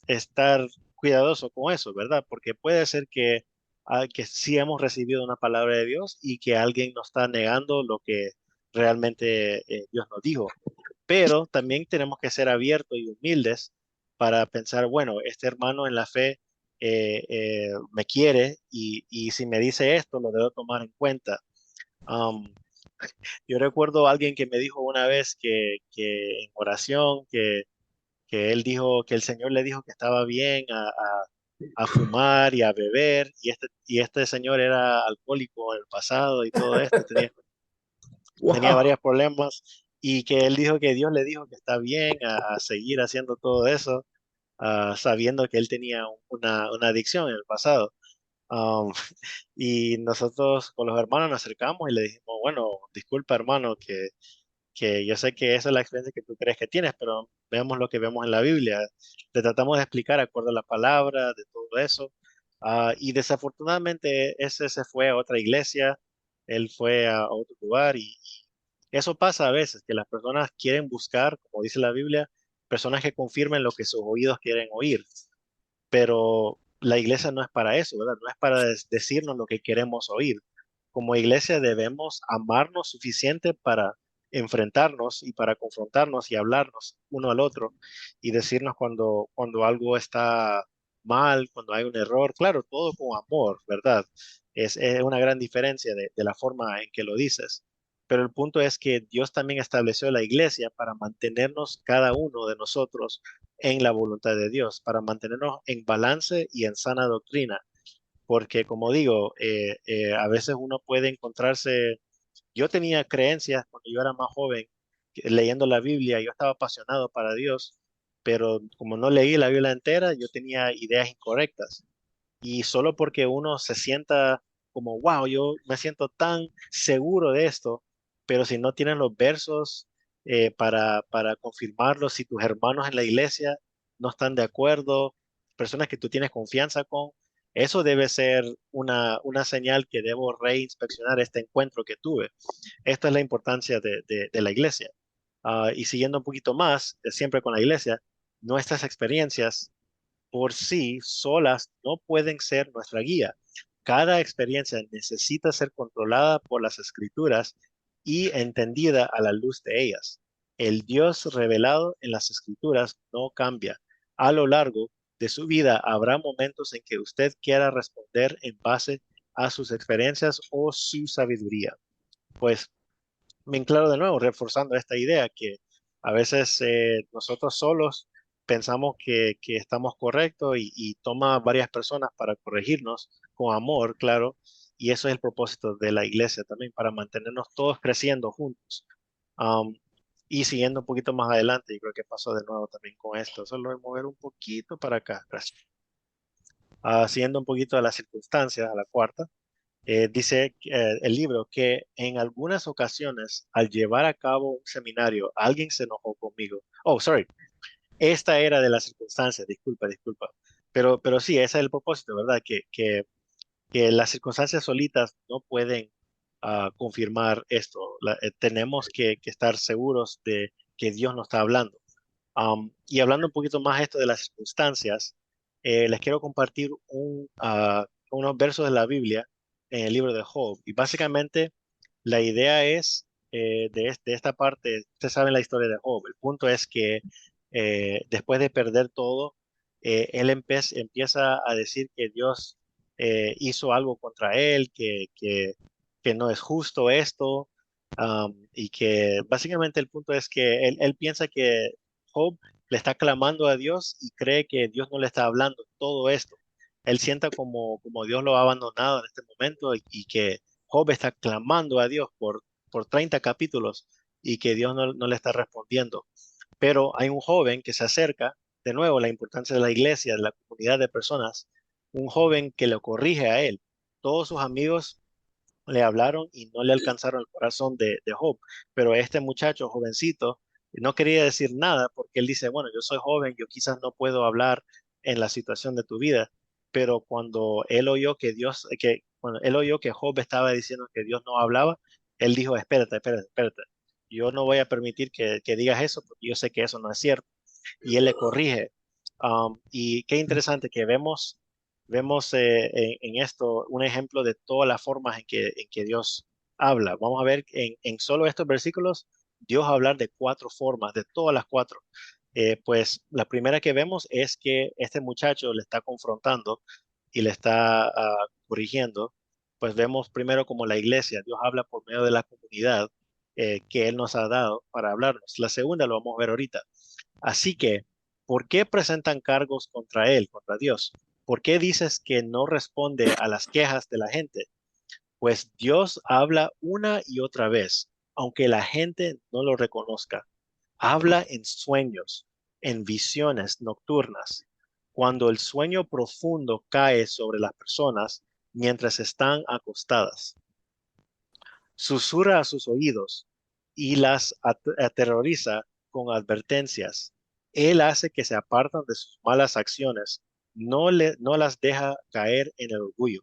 estar cuidadosos con eso, ¿verdad? Porque puede ser que sí hemos recibido una palabra de Dios y que alguien nos está negando lo que realmente Dios nos dijo. Pero también tenemos que ser abiertos y humildes para pensar, bueno, este hermano en la fe me quiere y si me dice esto, lo debo tomar en cuenta. Um, yo recuerdo a alguien que me dijo una vez que en oración, que él dijo que el Señor le dijo que estaba bien a fumar y a beber, y este señor era alcohólico en el pasado y todo esto, tenía Wow. varios problemas, y que él dijo que Dios le dijo que está bien a seguir haciendo todo eso, sabiendo que él tenía una adicción en el pasado. Um, y nosotros con los hermanos nos acercamos y le dijimos, bueno, disculpa hermano, que yo sé que esa es la experiencia que tú crees que tienes, pero vemos lo que vemos en la Biblia. Te tratamos de explicar acorde a la palabra, de todo eso. Y desafortunadamente ese se fue a otra iglesia, él fue a otro lugar y eso pasa a veces, que las personas quieren buscar, como dice la Biblia, personas que confirmen lo que sus oídos quieren oír, pero la iglesia no es para eso, ¿verdad? No es para decirnos lo que queremos oír. Como iglesia debemos amarnos suficiente para enfrentarnos y para confrontarnos y hablarnos uno al otro y decirnos cuando algo está mal, cuando hay un error. Claro, todo con amor, ¿verdad? Es una gran diferencia de la forma en que lo dices. Pero el punto es que Dios también estableció la iglesia para mantenernos cada uno de nosotros en la voluntad de Dios, para mantenernos en balance y en sana doctrina. Porque como digo, a veces uno puede encontrarse, yo tenía creencias cuando yo era más joven, leyendo la Biblia, yo estaba apasionado para Dios, pero como no leí la Biblia entera, yo tenía ideas incorrectas. Y solo porque uno se sienta como, wow, yo me siento tan seguro de esto, pero si no tienen los versos para confirmarlo, si tus hermanos en la iglesia no están de acuerdo, personas que tú tienes confianza con, eso debe ser una señal que debo reinspeccionar este encuentro que tuve. Esta es la importancia de la iglesia. Y siguiendo un poquito más, siempre con la iglesia, nuestras experiencias por sí solas no pueden ser nuestra guía. Cada experiencia necesita ser controlada por las escrituras y entendida a la luz de ellas. El Dios revelado en las escrituras no cambia. A lo largo de su vida habrá momentos en que usted quiera responder en base a sus experiencias o su sabiduría. Pues bien claro de nuevo, reforzando esta idea que a veces nosotros solos pensamos que estamos correctos y toma varias personas para corregirnos con amor, claro, y eso es el propósito de la iglesia también, para mantenernos todos creciendo juntos. Um, y siguiendo un poquito más adelante, y creo que pasó de nuevo también con esto, solo voy a mover un poquito para acá, gracias. Siguiendo un poquito de las circunstancias, a la cuarta. Dice el libro que en algunas ocasiones, al llevar a cabo un seminario, alguien se enojó conmigo. Oh, sorry. Esta era de las circunstancias, disculpa, disculpa. Pero sí, ese es el propósito, ¿verdad? Que las circunstancias solitas no pueden confirmar esto. Tenemos que estar seguros de que Dios nos está hablando. Y hablando un poquito más esto de las circunstancias, les quiero compartir unos versos de la Biblia en el libro de Job. Y básicamente la idea es de esta parte, ustedes saben la historia de Job. El punto es que después de perder todo, él empieza a decir que Dios hizo algo contra él, que no es justo esto. Y que básicamente el punto es que él piensa que Job le está clamando a Dios y cree que Dios no le está hablando todo esto. Él sienta como Dios lo ha abandonado en este momento y que Job está clamando a Dios por 30 capítulos y que Dios no le está respondiendo. Pero hay un joven que se acerca, de nuevo, la importancia de la iglesia, de la comunidad de personas, un joven que lo corrige a él. Todos sus amigos le hablaron y no le alcanzaron el corazón de Job. Pero este muchacho jovencito no quería decir nada porque él dice, bueno, yo soy joven, yo quizás no puedo hablar en la situación de tu vida. Pero cuando él oyó que Job estaba diciendo que Dios no hablaba, él dijo, espérate, espérate, espérate. Yo no voy a permitir que digas eso porque yo sé que eso no es cierto. Y él le corrige. Y qué interesante que vemos en esto un ejemplo de todas las formas en que Dios habla. Vamos a ver en solo estos versículos, Dios va a hablar de cuatro formas, de todas las cuatro. Pues la primera que vemos es que este muchacho le está confrontando y le está corrigiendo. Pues vemos primero como la iglesia, Dios habla por medio de la comunidad que Él nos ha dado para hablarnos. La segunda lo vamos a ver ahorita. Así que, ¿por qué presentan cargos contra Él, contra Dios? ¿Por qué dices que no responde a las quejas de la gente? Pues Dios habla una y otra vez, aunque la gente no lo reconozca. Habla en sueños, en visiones nocturnas, cuando el sueño profundo cae sobre las personas mientras están acostadas. Susurra a sus oídos y las aterroriza con advertencias. Él hace que se apartan de sus malas acciones, no las deja caer en el orgullo.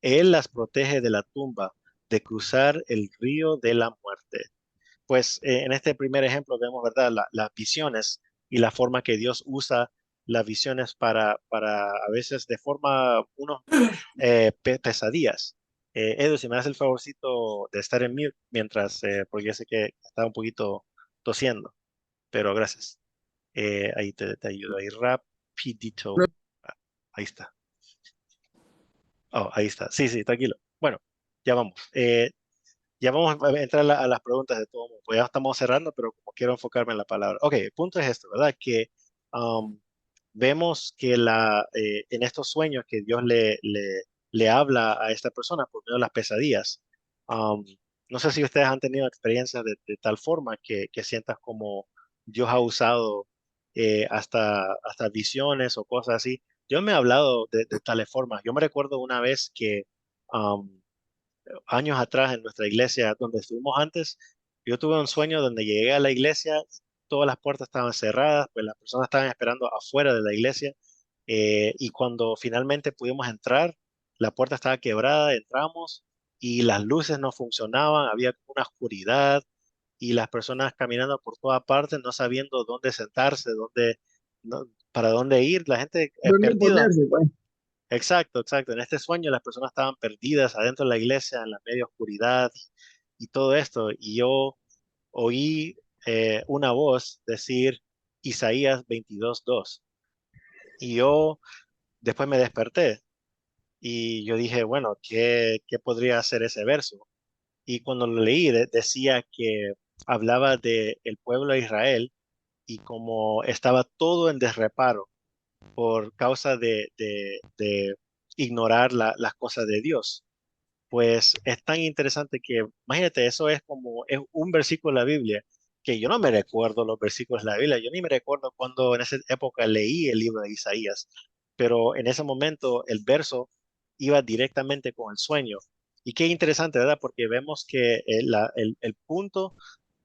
Él las protege de la tumba, de cruzar el río de la muerte. Pues en este primer ejemplo vemos, ¿verdad?, las visiones y la forma que Dios usa las visiones para a veces de forma, unos pesadillas. Edu, si me das el favorcito de estar en mute mientras, porque yo sé que estaba un poquito tosiendo, pero gracias. Ahí te ayudo, ahí rapidito. Ah, ahí está. Oh, ahí está. Sí, sí, tranquilo. Bueno, ya vamos. Ya vamos a entrar a las preguntas de todo mundo. Pues ya estamos cerrando, pero como quiero enfocarme en la palabra. Ok, el punto es esto, ¿verdad? Que um, vemos que en estos sueños que Dios le habla a esta persona por medio de las pesadillas. um, no sé si ustedes han tenido experiencias de tal forma que sientas como Dios ha usado hasta visiones o cosas así. Dios me ha hablado de tales formas. Yo me recuerdo una vez que um, años atrás en nuestra iglesia donde estuvimos antes, yo tuve un sueño donde llegué a la iglesia, todas las puertas estaban cerradas, pues las personas estaban esperando afuera de la iglesia, y cuando finalmente pudimos entrar, la puerta estaba quebrada, entramos y las luces no funcionaban, había una oscuridad y las personas caminando por todas partes, no sabiendo dónde sentarse, para dónde ir, la gente ¿Dónde perdida. ponerse, pues? Exacto, exacto. En este sueño las personas estaban perdidas adentro de la iglesia, en la media oscuridad y todo esto. Y yo oí una voz decir Isaías 22:2. Y yo después me desperté y yo dije, bueno, ¿qué podría ser ese verso? Y cuando lo leí decía que hablaba de el pueblo de Israel y como estaba todo en desreparo por causa de ignorar las cosas de Dios. Pues es tan interesante que, imagínate, eso es un versículo de la Biblia, que yo no me recuerdo los versículos de la Biblia, yo ni me recuerdo cuando en esa época leí el libro de Isaías, pero en ese momento el verso iba directamente con el sueño. Y qué interesante, ¿verdad? Porque vemos que el punto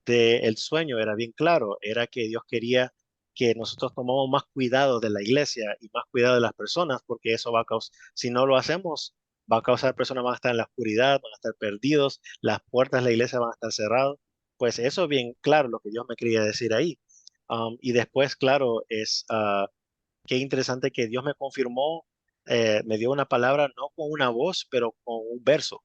del sueño era bien claro, era que Dios quería que nosotros tomamos más cuidado de la iglesia y más cuidado de las personas, porque eso va a causar, si no lo hacemos, va a causar personas van a estar en la oscuridad, van a estar perdidos, las puertas de la iglesia van a estar cerradas. Pues eso es bien claro lo que Dios me quería decir ahí. Y después, claro, qué interesante que Dios me confirmó, me dio una palabra, no con una voz, pero con un verso.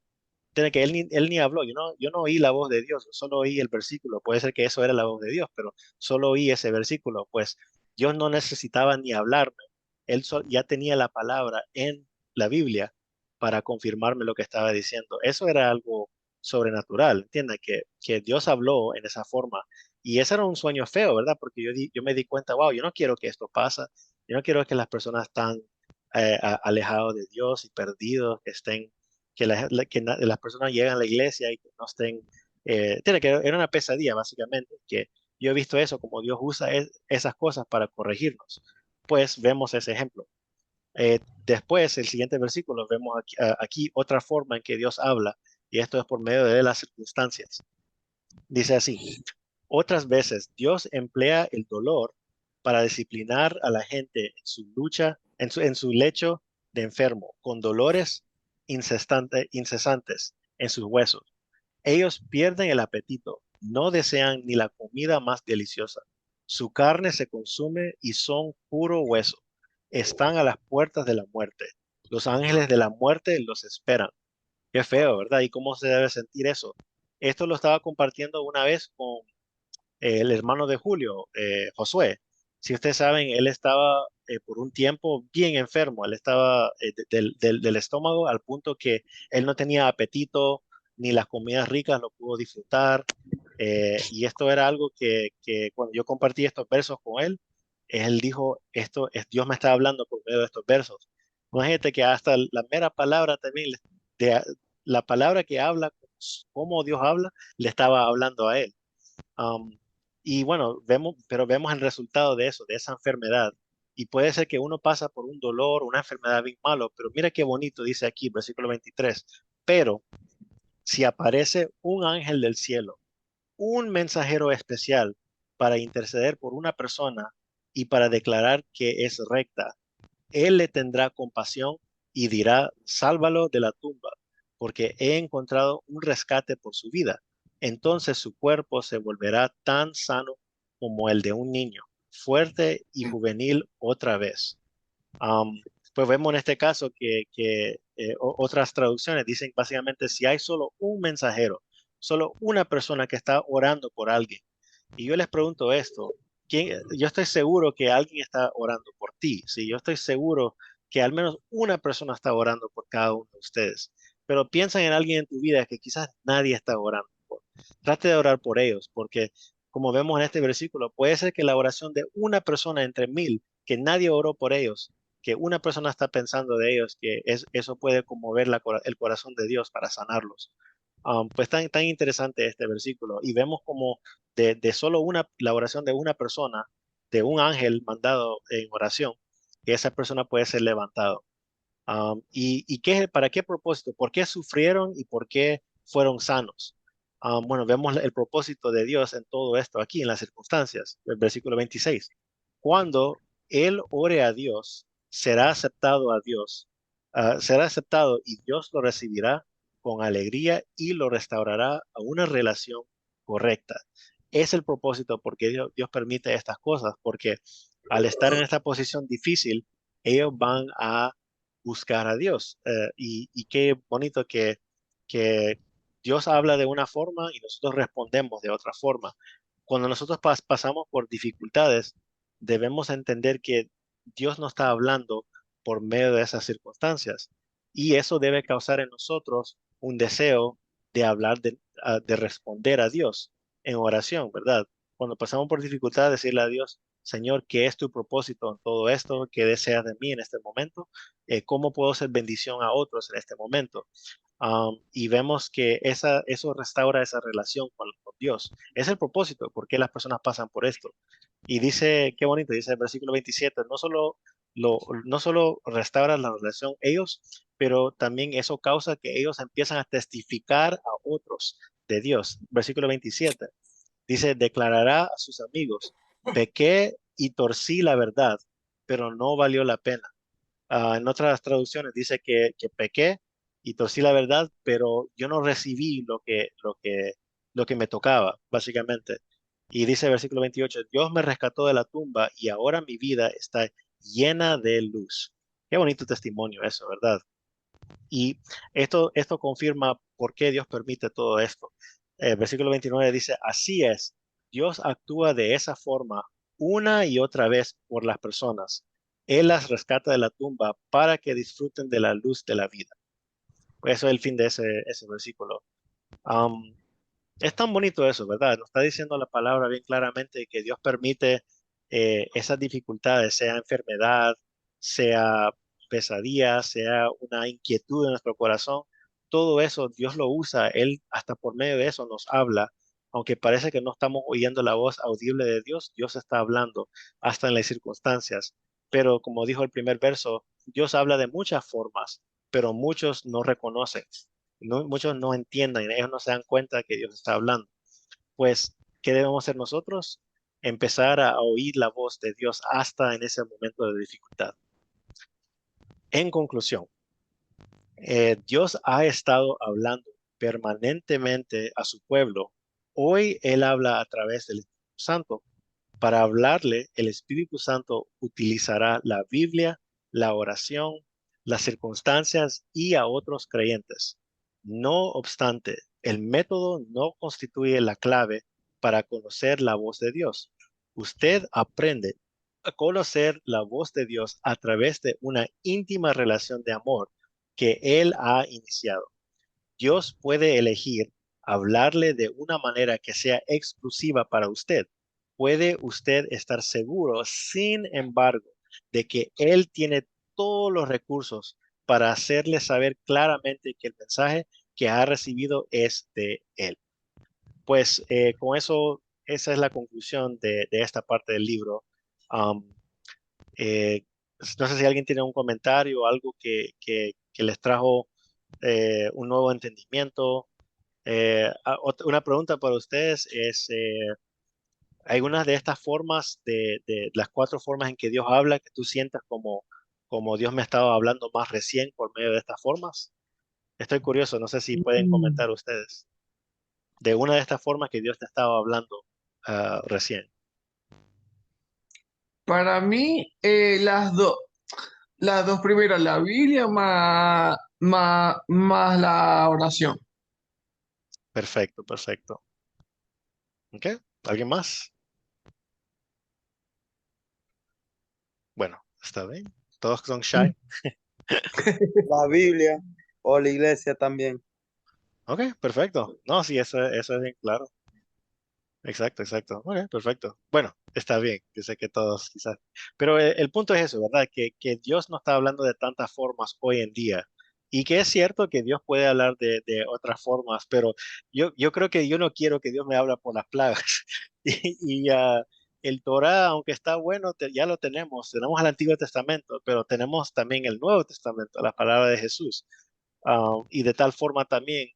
Tiene que él ni habló, yo no oí la voz de Dios, yo solo oí el versículo. Puede ser que eso era la voz de Dios, pero solo oí ese versículo. Pues Dios no necesitaba ni hablarme, ya tenía la palabra en la Biblia para confirmarme lo que estaba diciendo. Eso era algo sobrenatural, ¿entiendes? Que Dios habló en esa forma. Y ese era un sueño feo, ¿verdad? Porque yo me di cuenta, wow, yo no quiero que esto pase, yo no quiero que las personas están alejados de Dios y perdidos, que estén las personas llegan a la iglesia y que no estén, tiene que era una pesadilla básicamente, que yo he visto eso, como Dios usa esas cosas para corregirnos. Pues vemos ese ejemplo. Después, el siguiente versículo, vemos aquí otra forma en que Dios habla, y esto es por medio de las circunstancias. Dice así, otras veces Dios emplea el dolor para disciplinar a la gente en su lucha, en su lecho de enfermo, con dolores incesantes en sus huesos. Ellos pierden el apetito, no desean ni la comida más deliciosa. Su carne se consume y son puro hueso. Están a las puertas de la muerte. Los ángeles de la muerte los esperan. Qué feo, ¿verdad? ¿Y cómo se debe sentir eso? Esto lo estaba compartiendo una vez con el hermano de Julio, Josué. Si ustedes saben, él estaba por un tiempo bien enfermo. Él estaba del estómago al punto que él no tenía apetito, ni las comidas ricas lo pudo disfrutar. Y esto era algo que cuando yo compartí estos versos con él dijo, esto es Dios me está hablando por medio de estos versos. Imagínate que hasta la mera palabra también, de, la palabra que habla, cómo Dios habla, le estaba hablando a él. Um, y bueno, pero vemos el resultado de eso, de esa enfermedad. Y puede ser que uno pasa por un dolor, una enfermedad bien malo, pero mira qué bonito dice aquí, versículo 23. Pero si aparece un ángel del cielo, un mensajero especial para interceder por una persona y para declarar que es recta, él le tendrá compasión y dirá, sálvalo de la tumba, porque he encontrado un rescate por su vida. Entonces su cuerpo se volverá tan sano como el de un niño, fuerte y juvenil otra vez. Pues vemos en este caso que otras traducciones dicen básicamente si hay solo un mensajero, solo una persona que está orando por alguien. Y yo les pregunto esto, yo estoy seguro que alguien está orando por ti, ¿sí? Yo estoy seguro que al menos una persona está orando por cada uno de ustedes. Pero piensa en alguien en tu vida que quizás nadie está orando por. Trate de orar por ellos, porque como vemos en este versículo, puede ser que la oración de una persona entre mil, que nadie oró por ellos, que una persona está pensando de ellos, eso puede conmover el corazón de Dios para sanarlos. Pues tan interesante este versículo. Y vemos como de solo la oración de una persona, de un ángel mandado en oración, que esa persona puede ser levantado. ¿Para qué propósito? ¿Por qué sufrieron y por qué fueron sanos? Bueno, vemos el propósito de Dios en todo esto aquí, en las circunstancias, el versículo 26. Cuando él ore a Dios, será aceptado y Dios lo recibirá con alegría y lo restaurará a una relación correcta. Es el propósito porque Dios permite estas cosas, porque al estar en esta posición difícil, ellos van a buscar a Dios. Y qué bonito que Dios habla de una forma y nosotros respondemos de otra forma. Cuando nosotros pasamos por dificultades, debemos entender que Dios nos está hablando por medio de esas circunstancias. Y eso debe causar en nosotros un deseo de hablar, de responder a Dios en oración, ¿verdad? Cuando pasamos por dificultades, decirle a Dios, Señor, ¿qué es tu propósito en todo esto? ¿Qué deseas de mí en este momento? ¿Cómo puedo ser bendición a otros en este momento? Y vemos que eso restaura esa relación con Dios. Es el propósito, porque las personas pasan por esto. Y dice, qué bonito, dice el versículo 27, no solo restaura la relación ellos, pero también eso causa que ellos empiezan a testificar a otros de Dios. Versículo 27 dice, declarará a sus amigos, pequé y torcí la verdad, pero no valió la pena. En otras traducciones dice que pequé y torcí la verdad, pero yo no recibí lo que me tocaba, básicamente. Y dice el versículo 28, Dios me rescató de la tumba y ahora mi vida está llena de luz. Qué bonito testimonio eso, ¿verdad? Y esto confirma por qué Dios permite todo esto. El versículo 29 dice, así es, Dios actúa de esa forma una y otra vez por las personas. Él las rescata de la tumba para que disfruten de la luz de la vida. Pues eso es el fin de ese versículo. Am, es tan bonito eso, ¿verdad? Nos está diciendo la palabra bien claramente que Dios permite esas dificultades, sea enfermedad, sea pesadilla, sea una inquietud en nuestro corazón. Todo eso Dios lo usa, Él hasta por medio de eso nos habla. Aunque parece que no estamos oyendo la voz audible de Dios, Dios está hablando hasta en las circunstancias. Pero como dijo el primer verso, Dios habla de muchas formas, pero muchos no reconocen. Muchos no entienden, ellos no se dan cuenta que Dios está hablando. Pues, ¿qué debemos hacer nosotros? Empezar a oír la voz de Dios hasta en ese momento de dificultad. En conclusión, Dios ha estado hablando permanentemente a su pueblo. Hoy Él habla a través del Espíritu Santo. Para hablarle, el Espíritu Santo utilizará la Biblia, la oración, las circunstancias y a otros creyentes. No obstante, el método no constituye la clave para conocer la voz de Dios. Usted aprende conocer la voz de Dios a través de una íntima relación de amor que Él ha iniciado. Dios puede elegir hablarle de una manera que sea exclusiva para usted. Puede usted estar seguro, sin embargo, de que Él tiene todos los recursos para hacerle saber claramente que el mensaje que ha recibido es de Él. Pues con eso, esa es la conclusión de esta parte del libro. Um, eh, no sé si alguien tiene un comentario o algo que les trajo un nuevo entendimiento. Una pregunta para ustedes es, ¿hay una de estas formas, de las cuatro formas en que Dios habla, que tú sientas como Dios me estaba hablando más recién por medio de estas formas? Estoy curioso, no sé si pueden Mm, comentar ustedes de una de estas formas que Dios te estaba hablando recién. Para mí, las dos primeras, la Biblia más la oración. Perfecto, perfecto. ¿Ok? ¿Alguien más? Bueno, está bien. Todos son shy. La Biblia o la iglesia también. Ok, perfecto. No, sí, eso es bien claro. Exacto, exacto. Ok, perfecto. Bueno, está bien. Yo sé que todos quizás. Pero el punto es eso, ¿verdad? Que Dios no está hablando de tantas formas hoy en día. Y que es cierto que Dios puede hablar de otras formas, pero yo creo que yo no quiero que Dios me hable por las plagas. El Torah, aunque está bueno, ya lo tenemos. Tenemos el Antiguo Testamento, pero tenemos también el Nuevo Testamento, la palabra de Jesús. Y de tal forma también,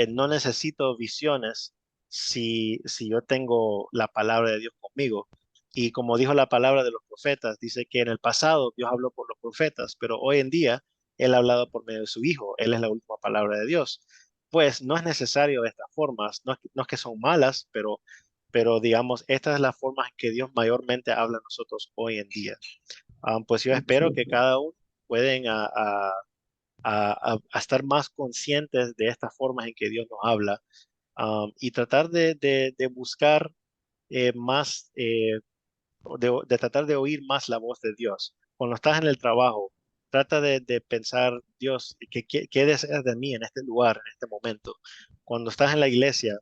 no necesito visiones si yo tengo la palabra de Dios conmigo. Y como dijo la palabra de los profetas, dice que en el pasado Dios habló por los profetas, pero hoy en día Él ha hablado por medio de su Hijo. Él es la última palabra de Dios. Pues no es necesario de estas formas, no es que son malas, pero digamos, esta es la forma en que Dios mayormente habla a nosotros hoy en día. Pues yo espero que cada uno pueden a estar más conscientes de estas formas en que Dios nos habla, y tratar de buscar más, de tratar de oír más la voz de Dios. Cuando estás en el trabajo, trata de pensar, Dios, ¿qué deseas de mí en este lugar, en este momento? Cuando estás en la iglesia,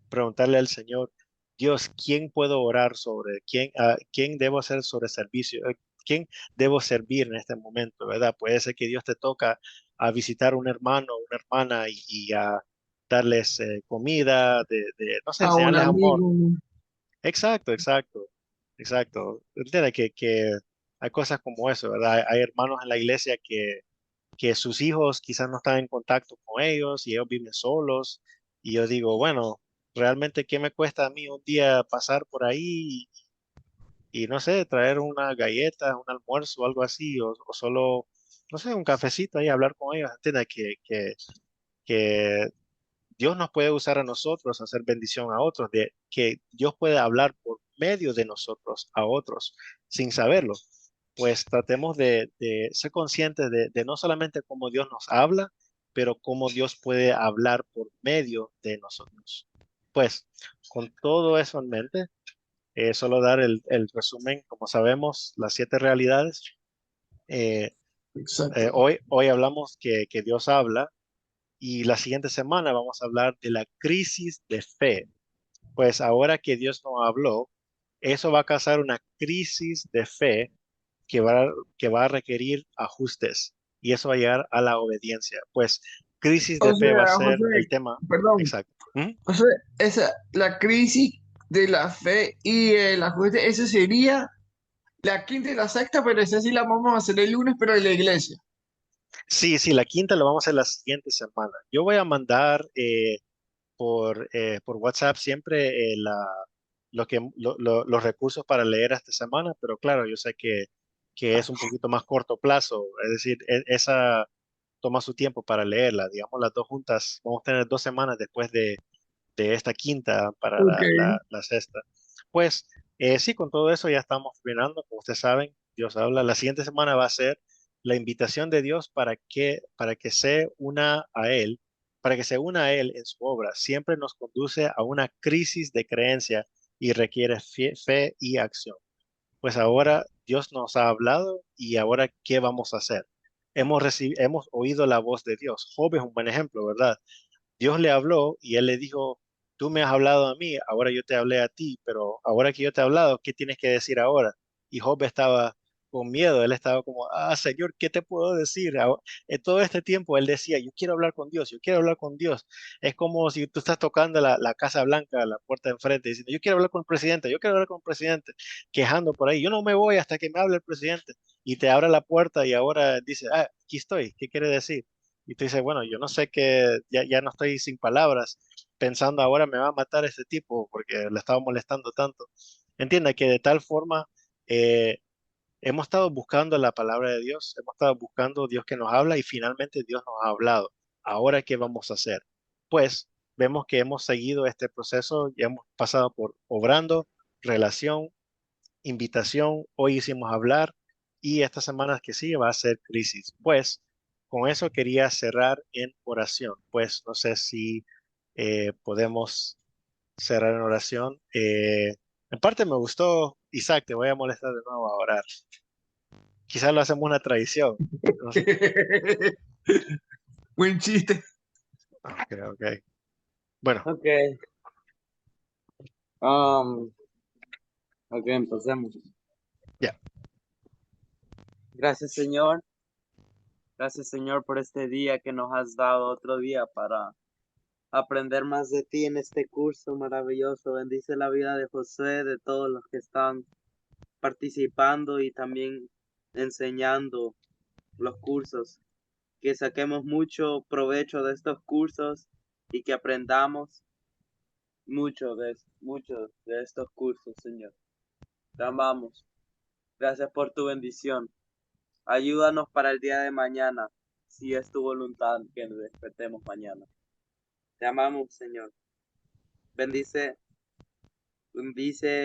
preguntarle al Señor, Dios, ¿quién puedo orar sobre? ¿Quién debo hacer sobre servicio? ¿Quién debo servir en este momento, verdad? Puede ser que Dios te toca a visitar un hermano, una hermana y a darles comida, no sé, A un enseñarles amor. amigo. Exacto, exacto, exacto. Entiende que hay cosas como eso, ¿verdad? Hay hermanos en la iglesia que sus hijos quizás no están en contacto con ellos y ellos viven solos. Y yo digo, bueno, realmente, ¿qué me cuesta a mí un día pasar por ahí y no sé, traer una galleta, un almuerzo o algo así, o solo, no sé, un cafecito ahí, hablar con ellos? ¿Entiendes? Que Dios nos puede usar a nosotros, hacer bendición a otros, de que Dios puede hablar por medio de nosotros a otros sin saberlo. Pues tratemos de ser conscientes de no solamente cómo Dios nos habla, pero cómo Dios puede hablar por medio de nosotros. Pues con todo eso en mente, solo dar el resumen, como sabemos, las 7 realidades. Eh, Exacto. hoy hablamos que Dios habla, y la siguiente semana vamos a hablar de la crisis de fe. Pues ahora que Dios nos habló, eso va a causar una crisis de fe que va a requerir ajustes, y eso va a llegar a la obediencia. Pues crisis O de fe va a sea, ser el José, tema perdón, exacto. ¿Mm? José, la crisis de la fe y el ajuste, esa sería la quinta y la sexta, pero esa sí la vamos a hacer el lunes, pero en la iglesia. Sí, sí, la quinta lo vamos a hacer la siguiente semana. Yo voy a mandar por WhatsApp siempre los recursos para leer esta semana, pero claro, yo sé que es un poquito más corto plazo, es decir, esa toma su tiempo para leerla. Digamos, las dos juntas, vamos a tener 2 semanas después de esta quinta para Ok, la sexta. Pues sí, con todo eso ya estamos terminando. Como ustedes saben, Dios habla. La siguiente semana va a ser la invitación de Dios para que se una a Él, para que se una a Él en su obra. Siempre nos conduce a una crisis de creencia y requiere fe y acción. pues ahora Dios nos ha hablado y ahora ¿qué vamos a hacer? Hemos oído la voz de Dios. Job es un buen ejemplo, ¿verdad? Dios le habló y él le dijo, tú me has hablado a mí, ahora yo te hablé a ti, pero ahora que yo te he hablado, ¿qué tienes que decir ahora? Y Job estaba con miedo, él estaba como, Señor, ¿qué te puedo decir? En todo este tiempo él decía, yo quiero hablar con Dios, yo quiero hablar con Dios. Es como si tú estás tocando la Casa Blanca, la puerta de enfrente, diciendo, yo quiero hablar con el presidente, yo quiero hablar con el presidente, quejando por ahí, yo no me voy hasta que me hable el presidente. Y te abre la puerta y ahora dice, aquí estoy, ¿qué quiere decir? Y tú dices, bueno, yo no sé qué, ya no estoy sin palabras, pensando ahora me va a matar este tipo porque le estaba molestando tanto. Entienda que de tal forma eh, hemos estado buscando la palabra de Dios, hemos estado buscando Dios que nos habla y finalmente Dios nos ha hablado. Ahora, ¿qué vamos a hacer? Pues vemos que hemos seguido este proceso y hemos pasado por obrando, relación, invitación, hoy hicimos hablar y estas semanas que sigue va a ser crisis. Pues con eso quería cerrar en oración. Pues no sé si podemos cerrar en oración. En parte me gustó, Isaac, te voy a molestar de nuevo a orar. Quizás lo hacemos una tradición. No sé. Buen chiste. Ok, ok. Bueno, Ok. Um, ok, empecemos. ya. Gracias, Señor. Gracias, Señor, por este día que nos has dado, otro día para aprender más de ti en este curso maravilloso. Bendice la vida de José, de todos los que están participando y también enseñando los cursos. Que saquemos mucho provecho de estos cursos y que aprendamos mucho de estos cursos, Señor. Te amamos. Gracias por tu bendición. Ayúdanos para el día de mañana, si es tu voluntad que nos despertemos mañana. Te amamos, Señor. Bendice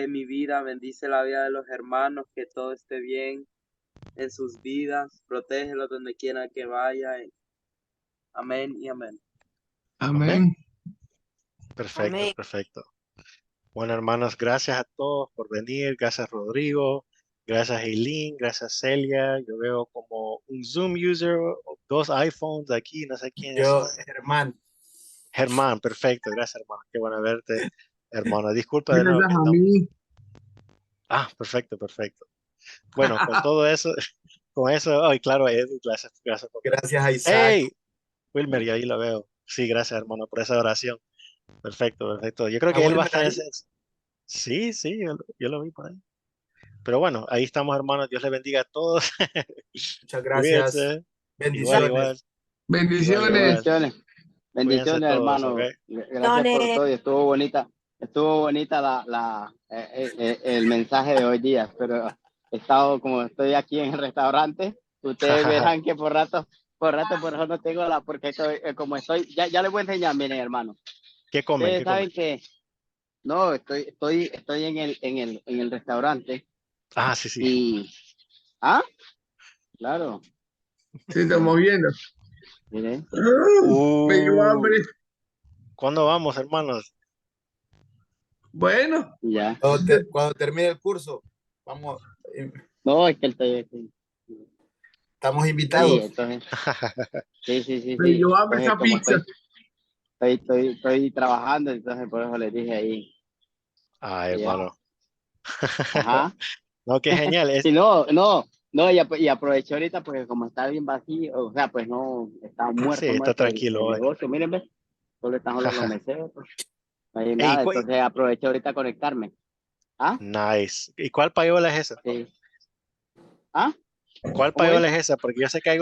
mi vida, bendice la vida de los hermanos, que todo esté bien en sus vidas. Protégelos donde quiera que vaya. Amén y amén. Amén. Perfecto, Amén. perfecto. Bueno, hermanos, gracias a todos por venir. Gracias, Rodrigo. Gracias, Eileen. Gracias, Celia. Yo veo como un Zoom user, dos iPhones aquí, no sé quiénes Yo, son. Germán. Germán, perfecto. Gracias, hermano. Qué bueno verte, hermano. Disculpa de nuevo Gracias que a estamos. mí. Perfecto, perfecto. Bueno, con todo eso, con eso, ay, claro, Edu, gracias por venir. Gracias a Isaac. ¡Hey! Wilmer, ya ahí lo veo. Sí, gracias, hermano, por esa oración. Perfecto, perfecto. Yo creo ¿A que él va a Wilmer estar ahí? ese. Sí, sí, yo lo vi por ahí. Pero bueno, ahí estamos, hermanos. Dios les bendiga a todos. Muchas gracias. Cuídense. Igual, igual, Bendiciones. igual, Bendiciones. igual. Bendiciones. Cuídense Bendiciones, todos, ¿ok? hermano. Gracias por Bendiciones. todo y estuvo bonita el mensaje de hoy día, pero como estoy aquí en el restaurante, ustedes verán que por rato, por eso no tengo porque como estoy, ya les voy a enseñar, miren, hermano. ¿Qué comen? Ustedes ¿Qué comen? saben que, no, estoy en el restaurante Sí, sí. y, claro, Sí, estamos viendo. miren, Me dio hambre. ¿Cuándo vamos, hermanos? Bueno, ya. Cuando termine el curso, vamos, No, es que estamos sí, invitados. entonces, sí. me dio hambre Entonces, esa pizza. estoy trabajando, entonces por eso les dije ahí. Ay, Ya. hermano. Ajá. No, qué genial. Y y aproveché ahorita porque como está bien vacío, o sea, pues no, está Sí, muerto está tranquilo el hoy. negocio, miren, ve, solo están los meseros, pues, no hay Ey, nada, entonces aproveché ahorita a conectarme. ¿Ah? nice. ¿Y cuál payola es esa? Sí. ¿Ah? ¿Cuál ¿Cómo payola es? es esa? Porque yo sé que hay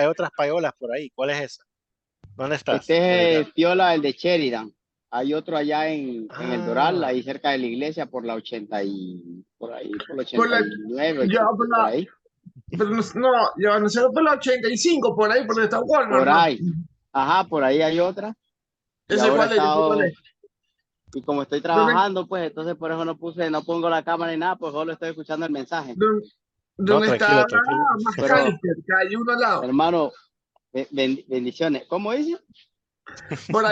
otras payolas por ahí. ¿Cuál es esa? ¿Dónde estás? Este Ubicado. es Piola, el de Sheridan. Hay otro allá en el Doral, Ah, ahí cerca de la iglesia, por la 80 y, por ahí, por la Por la, 89, ya 80, por por la, ahí. pero no, ya no sé, por la 85, por ahí, por donde está Walmart, Por ¿no? ahí. Ajá, por ahí hay otra. Y ¿Ese ahora he cuál es? ¿Ese cuál estado, es? y como estoy ¿Dónde, trabajando, pues entonces por eso no pongo la cámara ni nada, pues solo estoy escuchando el mensaje. dónde, no, dónde está tranquilo, tranquilo. Pero, McAllister? Que hay uno al lado. hermano, bendiciones. ¿Cómo dice? Por ahí.